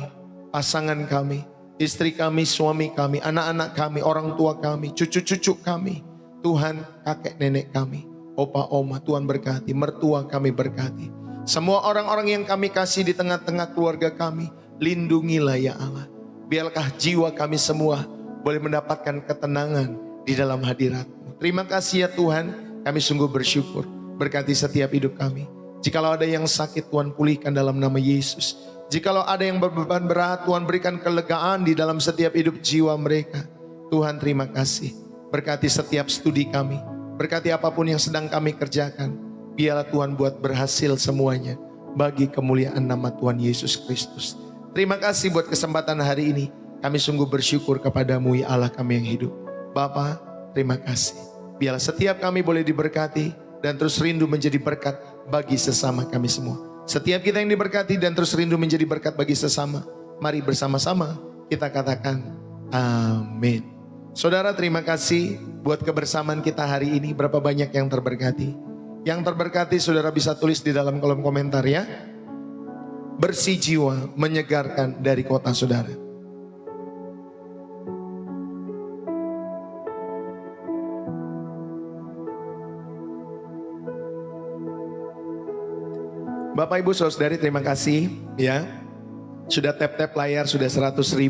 pasangan kami, istri kami, suami kami, anak-anak kami, orang tua kami, cucu-cucu kami. Tuhan, kakek nenek kami, opa oma, Tuhan berkati, mertua kami berkati. Semua orang-orang yang kami kasih di tengah-tengah keluarga kami, lindungilah ya Allah. Biarkah jiwa kami semua boleh mendapatkan ketenangan di dalam hadirat-Mu. Terima kasih ya Tuhan, kami sungguh bersyukur. Berkati setiap hidup kami. Jikalau ada yang sakit, Tuhan pulihkan dalam nama Yesus. Jikalau ada yang berbeban berat, Tuhan berikan kelegaan di dalam setiap hidup jiwa mereka. Tuhan, terima kasih. Berkati setiap studi kami. Berkati apapun yang sedang kami kerjakan. Biarlah Tuhan buat berhasil semuanya bagi kemuliaan nama Tuhan Yesus Kristus. Terima kasih buat kesempatan hari ini. Kami sungguh bersyukur kepada-Mu ya Allah kami yang hidup. Bapa, terima kasih. Biarlah setiap kami boleh diberkati dan terus rindu menjadi berkat bagi sesama kami semua. Setiap kita yang diberkati dan terus rindu menjadi berkat bagi sesama, mari bersama-sama kita katakan amin. Saudara, terima kasih buat kebersamaan kita hari ini. Berapa banyak yang terberkati? Yang terberkati saudara bisa tulis di dalam kolom komentar ya. Bersih jiwa menyegarkan dari kota saudara. Bapak Ibu Saudari, terima kasih ya. Sudah tap-tap layar sudah 100.000.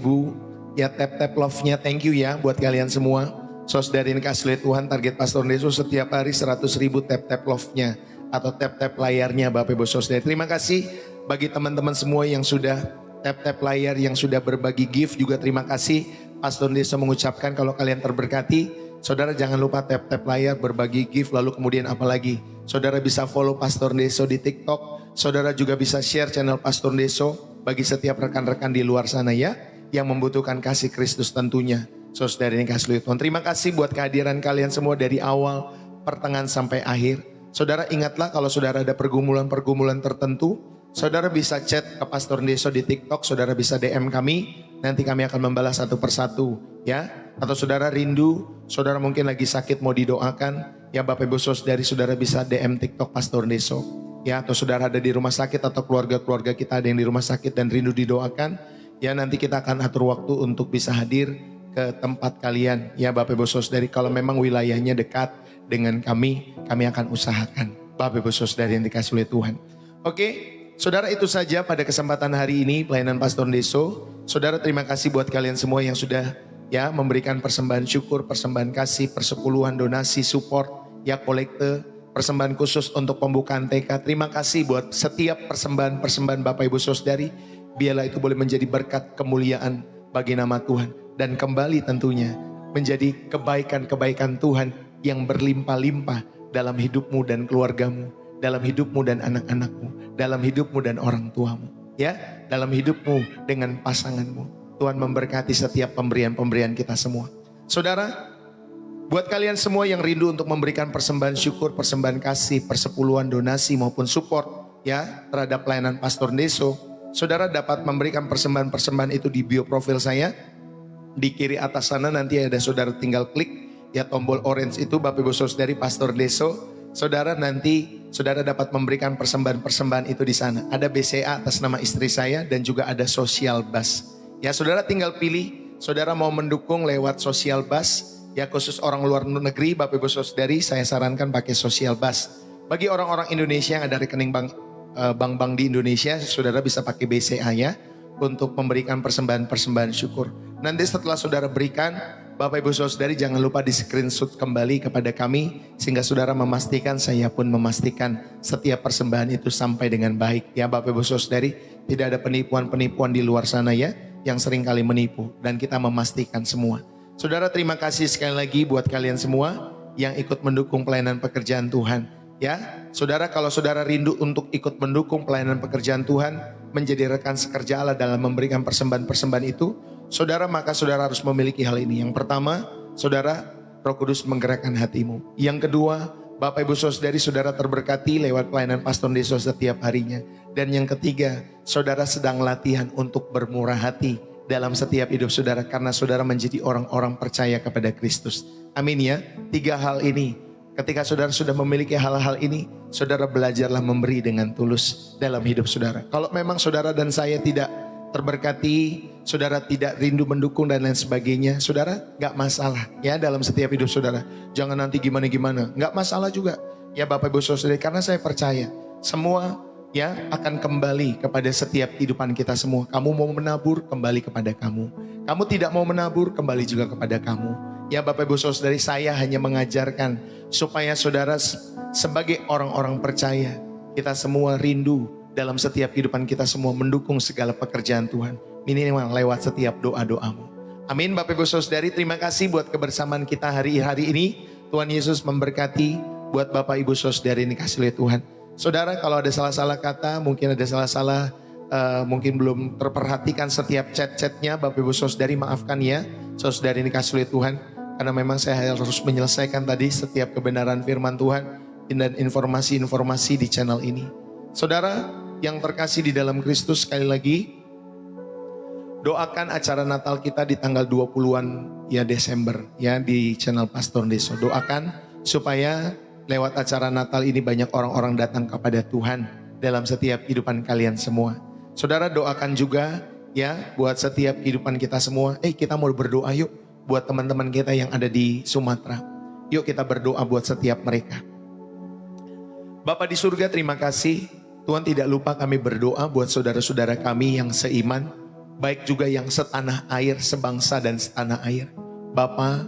Ya, tap-tap love-nya, thank you ya buat kalian semua. Saudari ini kasih Tuhan, target Pastor Deso setiap hari 100.000 tap-tap love-nya atau tap-tap layarnya Bapak Ibu Saudari. Terima kasih bagi teman-teman semua yang sudah tap-tap layar, yang sudah berbagi gift juga terima kasih. Pastor Deso mengucapkan kalau kalian terberkati, saudara jangan lupa tap-tap layar, berbagi gift, lalu kemudian apa lagi? Saudara bisa follow Pastor Deso di TikTok. Saudara juga bisa share channel Pastor Deso bagi setiap rekan-rekan di luar sana ya, yang membutuhkan kasih Kristus tentunya. Saudara ini kasih Tuhan. Terima kasih buat kehadiran kalian semua dari awal, pertengahan sampai akhir. Saudara ingatlah kalau saudara ada pergumulan-pergumulan tertentu, saudara bisa chat ke Pastor Deso di TikTok, saudara bisa DM kami, nanti kami akan membalas satu persatu ya. Atau saudara rindu, saudara mungkin lagi sakit mau didoakan, ya Bapak Ibu saudara bisa DM TikTok Pastor Deso. Ya, atau saudara ada di rumah sakit atau keluarga-keluarga kita ada yang di rumah sakit dan rindu didoakan, ya nanti kita akan atur waktu untuk bisa hadir ke tempat kalian. Ya Bapak Ibu Saudari, kalau memang wilayahnya dekat dengan kami akan usahakan. Bapak Ibu Saudari yang dikasih oleh Tuhan. Oke, saudara, itu saja pada kesempatan hari ini pelayanan Pastor Deso. Saudara, terima kasih buat kalian semua yang sudah ya memberikan persembahan syukur, persembahan kasih, persepuluhan, donasi, support, ya kolekte, persembahan khusus untuk pembukaan TK. Terima kasih buat setiap persembahan Bapak Ibu Saudari. Biarlah itu boleh menjadi berkat kemuliaan bagi nama Tuhan. Dan kembali tentunya menjadi kebaikan-kebaikan Tuhan yang berlimpah-limpah dalam hidupmu dan keluargamu, dalam hidupmu dan anak-anakmu, dalam hidupmu dan orang tuamu, ya, dalam hidupmu dengan pasanganmu. Tuhan memberkati setiap pemberian-pemberian kita semua. Saudara, buat kalian semua yang rindu untuk memberikan persembahan syukur, persembahan kasih, persepuluhan, donasi maupun support ya terhadap pelayanan Pastor Deso, saudara dapat memberikan persembahan-persembahan itu di bio profil saya. Di kiri atas sana nanti ada saudara tinggal klik ya tombol orange itu Bapak Ibu Saudari Pastor Deso. Saudara nanti saudara dapat memberikan persembahan-persembahan itu di sana. Ada BCA atas nama istri saya dan juga ada Social Bus. Ya saudara tinggal pilih, saudara mau mendukung lewat Social Bus. Ya khusus orang luar negeri Bapak Ibu Saudari saya sarankan pakai Social Bus. Bagi orang-orang Indonesia yang ada rekening bank di Indonesia, saudara bisa pakai BCA ya untuk memberikan persembahan-persembahan syukur. Nanti setelah saudara berikan, Bapak Ibu Saudari jangan lupa di screenshot kembali kepada kami sehingga saudara memastikan, saya pun memastikan setiap persembahan itu sampai dengan baik. Ya Bapak Ibu Saudari, tidak ada penipuan-penipuan di luar sana ya yang sering kali menipu, dan kita memastikan semua. Saudara, terima kasih sekali lagi buat kalian semua yang ikut mendukung pelayanan pekerjaan Tuhan. Ya, saudara, kalau saudara rindu untuk ikut mendukung pelayanan pekerjaan Tuhan, menjadi rekan sekerja Allah dalam memberikan persembahan-persembahan itu, saudara, maka saudara harus memiliki hal ini. Yang pertama, saudara, Roh Kudus menggerakkan hatimu. Yang kedua, Bapak Ibu Saudari, saudara terberkati lewat pelayanan Pastor Deso setiap harinya. Dan yang ketiga, saudara sedang latihan untuk bermurah hati dalam setiap hidup saudara, karena saudara menjadi orang-orang percaya kepada Kristus. Amin ya. 3 hal ini, ketika saudara sudah memiliki hal-hal ini, saudara belajarlah memberi dengan tulus dalam hidup saudara. Kalau memang saudara dan saya tidak terberkati, saudara tidak rindu mendukung dan lain sebagainya, saudara gak masalah ya dalam setiap hidup saudara. Jangan nanti gimana-gimana, gak masalah juga ya Bapak Ibu Saudara, karena saya percaya semua ya akan kembali kepada setiap kehidupan kita semua. Kamu mau menabur, kembali kepada kamu. Kamu tidak mau menabur, kembali juga kepada kamu. Ya Bapak Ibu Saudari, saya hanya mengajarkan supaya saudara sebagai orang-orang percaya, kita semua rindu dalam setiap kehidupan kita semua mendukung segala pekerjaan Tuhan. Minimal lewat setiap doa-doamu. Amin Bapak Ibu Saudari, terima kasih buat kebersamaan kita hari ini. Tuhan Yesus memberkati buat Bapak Ibu Saudari ini kasih oleh Tuhan. Saudara, kalau ada salah-salah kata, mungkin ada salah-salah, mungkin belum terperhatikan setiap chat-chatnya, Bapak Ibu Saudari maafkan ya, saudari ini kasih oleh Tuhan. Karena memang saya harus menyelesaikan tadi setiap kebenaran firman Tuhan dan informasi-informasi di channel ini. Saudara yang terkasih di dalam Kristus, sekali lagi, doakan acara Natal kita di tanggal 20-an ya Desember ya di channel Pastor Deso. Doakan supaya lewat acara Natal ini banyak orang-orang datang kepada Tuhan dalam setiap kehidupan kalian semua. Saudara, doakan juga ya buat setiap kehidupan kita semua. Kita mau berdoa yuk buat teman-teman kita yang ada di Sumatera. Yuk kita berdoa buat setiap mereka. Bapa di surga, terima kasih. Tuhan tidak lupa kami berdoa buat saudara-saudara kami yang seiman, baik juga yang setanah air, sebangsa dan setanah air. Bapa,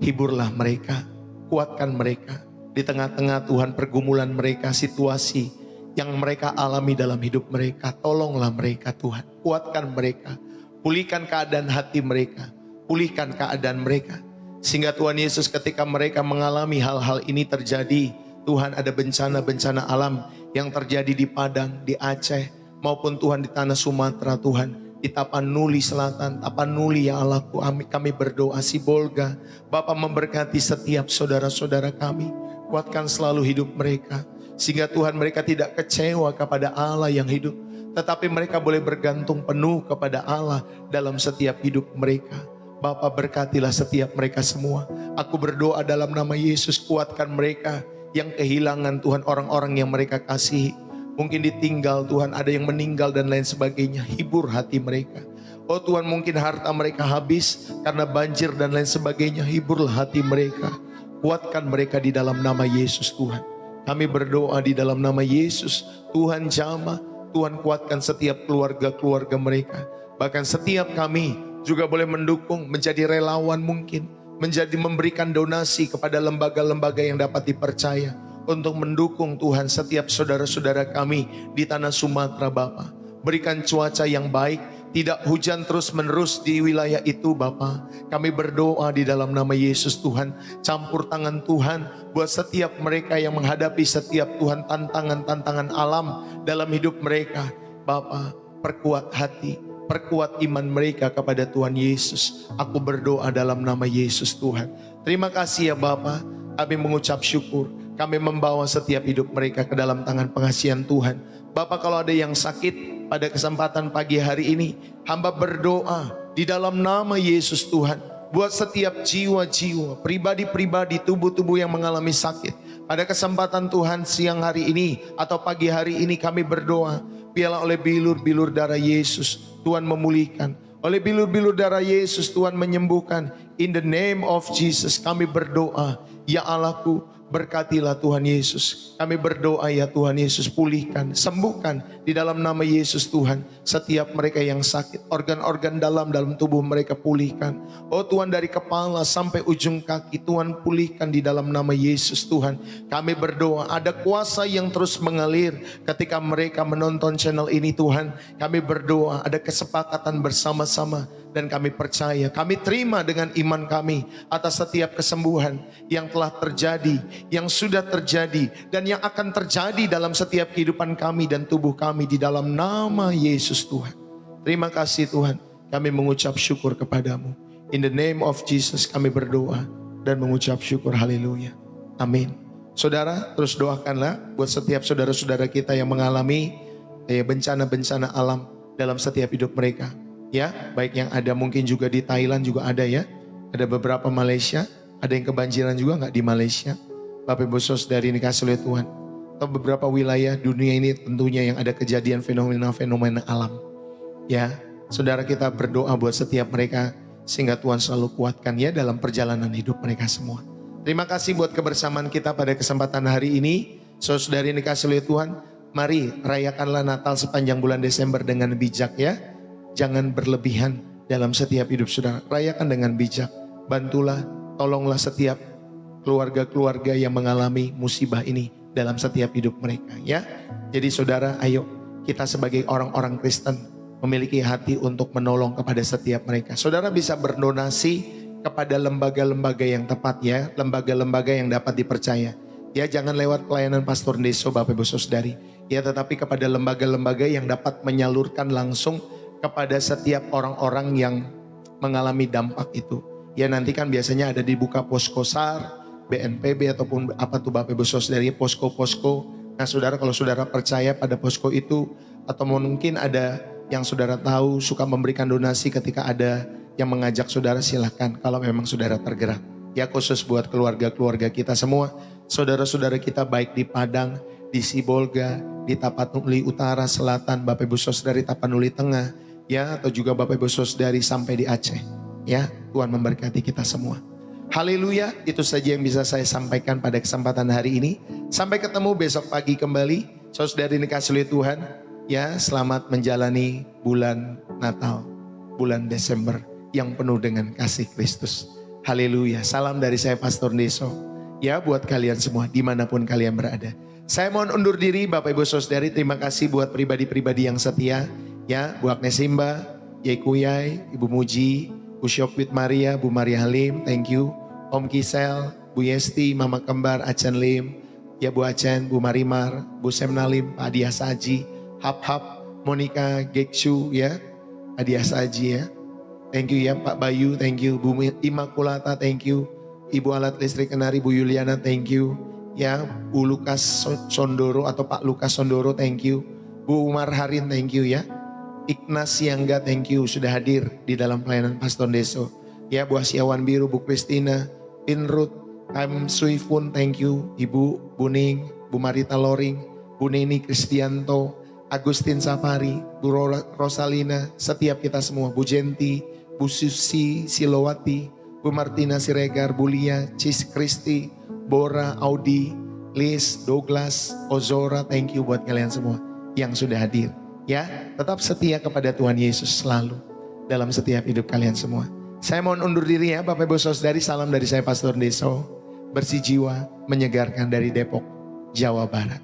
hiburlah mereka, kuatkan mereka. Di tengah-tengah Tuhan pergumulan mereka, situasi yang mereka alami dalam hidup mereka, tolonglah mereka Tuhan, kuatkan mereka, pulihkan keadaan hati mereka, pulihkan keadaan mereka. Sehingga Tuhan Yesus ketika mereka mengalami hal-hal ini terjadi, Tuhan ada bencana-bencana alam yang terjadi di Padang, di Aceh, maupun Tuhan di tanah Sumatera Tuhan. Di Tapanuli Selatan, Tapanuli ya Allahku, kami berdoa Sibolga. Bapa memberkati setiap saudara-saudara kami. Kuatkan selalu hidup mereka. Sehingga Tuhan mereka tidak kecewa kepada Allah yang hidup. Tetapi mereka boleh bergantung penuh kepada Allah dalam setiap hidup mereka. Bapa berkatilah setiap mereka semua. Aku berdoa dalam nama Yesus, kuatkan mereka yang kehilangan Tuhan orang-orang yang mereka kasihi. Mungkin ditinggal Tuhan, ada yang meninggal dan lain sebagainya. Hibur hati mereka. Oh Tuhan, mungkin harta mereka habis karena banjir dan lain sebagainya. Hiburlah hati mereka, kuatkan mereka di dalam nama Yesus Tuhan. Kami berdoa di dalam nama Yesus, Tuhan jamah, Tuhan kuatkan setiap keluarga-keluarga mereka. Bahkan setiap kami juga boleh mendukung, menjadi relawan mungkin, menjadi memberikan donasi kepada lembaga-lembaga yang dapat dipercaya untuk mendukung Tuhan setiap saudara-saudara kami di tanah Sumatera Bapa. Berikan cuaca yang baik, tidak hujan terus menerus di wilayah itu Bapa. Kami berdoa di dalam nama Yesus Tuhan, campur tangan Tuhan buat setiap mereka yang menghadapi setiap Tuhan tantangan-tantangan alam dalam hidup mereka. Bapa, perkuat hati, perkuat iman mereka kepada Tuhan Yesus. Aku berdoa dalam nama Yesus Tuhan. Terima kasih ya Bapa, kami mengucap syukur. Kami membawa setiap hidup mereka ke dalam tangan pengasihan Tuhan. Bapak, kalau ada yang sakit pada kesempatan pagi hari ini, hamba berdoa di dalam nama Yesus Tuhan, buat setiap jiwa-jiwa, pribadi-pribadi, tubuh-tubuh yang mengalami sakit. Pada kesempatan Tuhan siang hari ini atau pagi hari ini kami berdoa, biarlah oleh bilur-bilur darah Yesus Tuhan memulihkan. Oleh bilur-bilur darah Yesus Tuhan menyembuhkan. In the name of Jesus kami berdoa, ya Allahku, berkatilah Tuhan Yesus. Kami berdoa ya Tuhan Yesus, pulihkan, sembuhkan di dalam nama Yesus Tuhan. Setiap mereka yang sakit, organ-organ dalam tubuh mereka pulihkan. Oh Tuhan, dari kepala sampai ujung kaki Tuhan pulihkan di dalam nama Yesus Tuhan. Kami berdoa ada kuasa yang terus mengalir ketika mereka menonton channel ini Tuhan. Kami berdoa ada kesepakatan bersama-sama. Dan kami percaya, kami terima dengan iman kami atas setiap kesembuhan yang telah terjadi, yang sudah terjadi, dan yang akan terjadi dalam setiap kehidupan kami dan tubuh kami di dalam nama Yesus Tuhan. Terima kasih Tuhan, kami mengucap syukur kepadamu. In the name of Jesus kami berdoa dan mengucap syukur, haleluya, amin. Saudara, terus doakanlah buat setiap saudara-saudara kita yang mengalami bencana-bencana alam dalam setiap hidup mereka. Ya, baik yang ada mungkin juga di Thailand juga ada ya. Ada beberapa Malaysia, ada yang kebanjiran juga nggak di Malaysia. Bapak Ibu Saudari ini kasih oleh Tuhan. Atau beberapa wilayah dunia ini tentunya yang ada kejadian fenomena-fenomena alam. Ya, saudara kita berdoa buat setiap mereka sehingga Tuhan selalu kuatkan ya dalam perjalanan hidup mereka semua. Terima kasih buat kebersamaan kita pada kesempatan hari ini. Saudari ini kasih oleh Tuhan. Mari rayakanlah Natal sepanjang bulan Desember dengan bijak ya. Jangan berlebihan dalam setiap hidup saudara. Rayakan dengan bijak. Bantulah, tolonglah setiap keluarga-keluarga yang mengalami musibah ini dalam setiap hidup mereka ya. Jadi saudara, ayo kita sebagai orang-orang Kristen memiliki hati untuk menolong kepada setiap mereka. Saudara bisa berdonasi kepada lembaga-lembaga yang tepat ya. Lembaga-lembaga yang dapat dipercaya. Ya, jangan lewat pelayanan Pastor Deso Bapak Ibu Saudari. Ya, tetapi kepada lembaga-lembaga yang dapat menyalurkan langsung kepada setiap orang-orang yang mengalami dampak itu. Ya, nanti kan biasanya ada dibuka posko SAR, BNPB ataupun apa tuh Bapak Ibu Saudari, posko-posko. Nah saudara, kalau saudara percaya pada posko itu, atau mungkin ada yang saudara tahu suka memberikan donasi ketika ada yang mengajak saudara, silahkan kalau memang saudara tergerak. Ya, khusus buat keluarga-keluarga kita semua, saudara-saudara kita baik di Padang, di Sibolga, di Tapanuli Utara, Selatan, Bapak Ibu Saudari Tapanuli Tengah, ya, atau juga Bapak Ibu Saudari sampai di Aceh. Ya, Tuhan memberkati kita semua. Haleluya, itu saja yang bisa saya sampaikan pada kesempatan hari ini. Sampai ketemu besok pagi kembali. Saudari ini kasih oleh Tuhan. Ya, selamat menjalani bulan Natal, bulan Desember yang penuh dengan kasih Kristus. Haleluya, salam dari saya Pastor Deso. Ya, buat kalian semua dimanapun kalian berada. Saya mohon undur diri Bapak Ibu Saudari. Terima kasih buat pribadi-pribadi yang setia. Ya, Bu Agnes Simba, Yai Kuyai, Ibu Muji, Bu Syokwit Maria, Bu Maria Halim, thank you. Om Kisel, Bu Yesti, Mama Kembar, Acan Lim, ya Bu Acan, Bu Marimar, Bu Semnalim, Pak Adia Saji, Hap, Monica Geksu, ya, Adia Saji ya. Thank you ya Pak Bayu, thank you. Bu Imakulata, thank you. Ibu Alat Listrik Kenari, Bu Yuliana, thank you. Ya, Bu Lukas Sondoro atau Pak Lukas Sondoro, thank you. Bu Umar Harin, thank you ya. Ignas Siangga, thank you sudah hadir di dalam pelayanan Pastor Deso. Ya, Bu Asyawan Biru, Bu Kristina, Inrut, Kam Suifun, thank you. Ibu Buning, Bu Marita Loring, Bu Neni Kristianto, Agustin Safari, Bu Rosalina, setiap kita semua, Bu Jenti, Bu Susi Silowati, Bu Martina Siregar, Bu Lia, Cis Kristi, Bora, Audi, Liz, Douglas, Ozora, thank you buat kalian semua yang sudah hadir. Ya, tetap setia kepada Tuhan Yesus selalu dalam setiap hidup kalian semua. Saya mohon undur diri ya Bapak Ibu Saudari, salam dari saya Pastor Deso, bersih jiwa, menyegarkan dari Depok, Jawa Barat.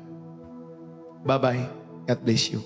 Bye-bye, God bless you.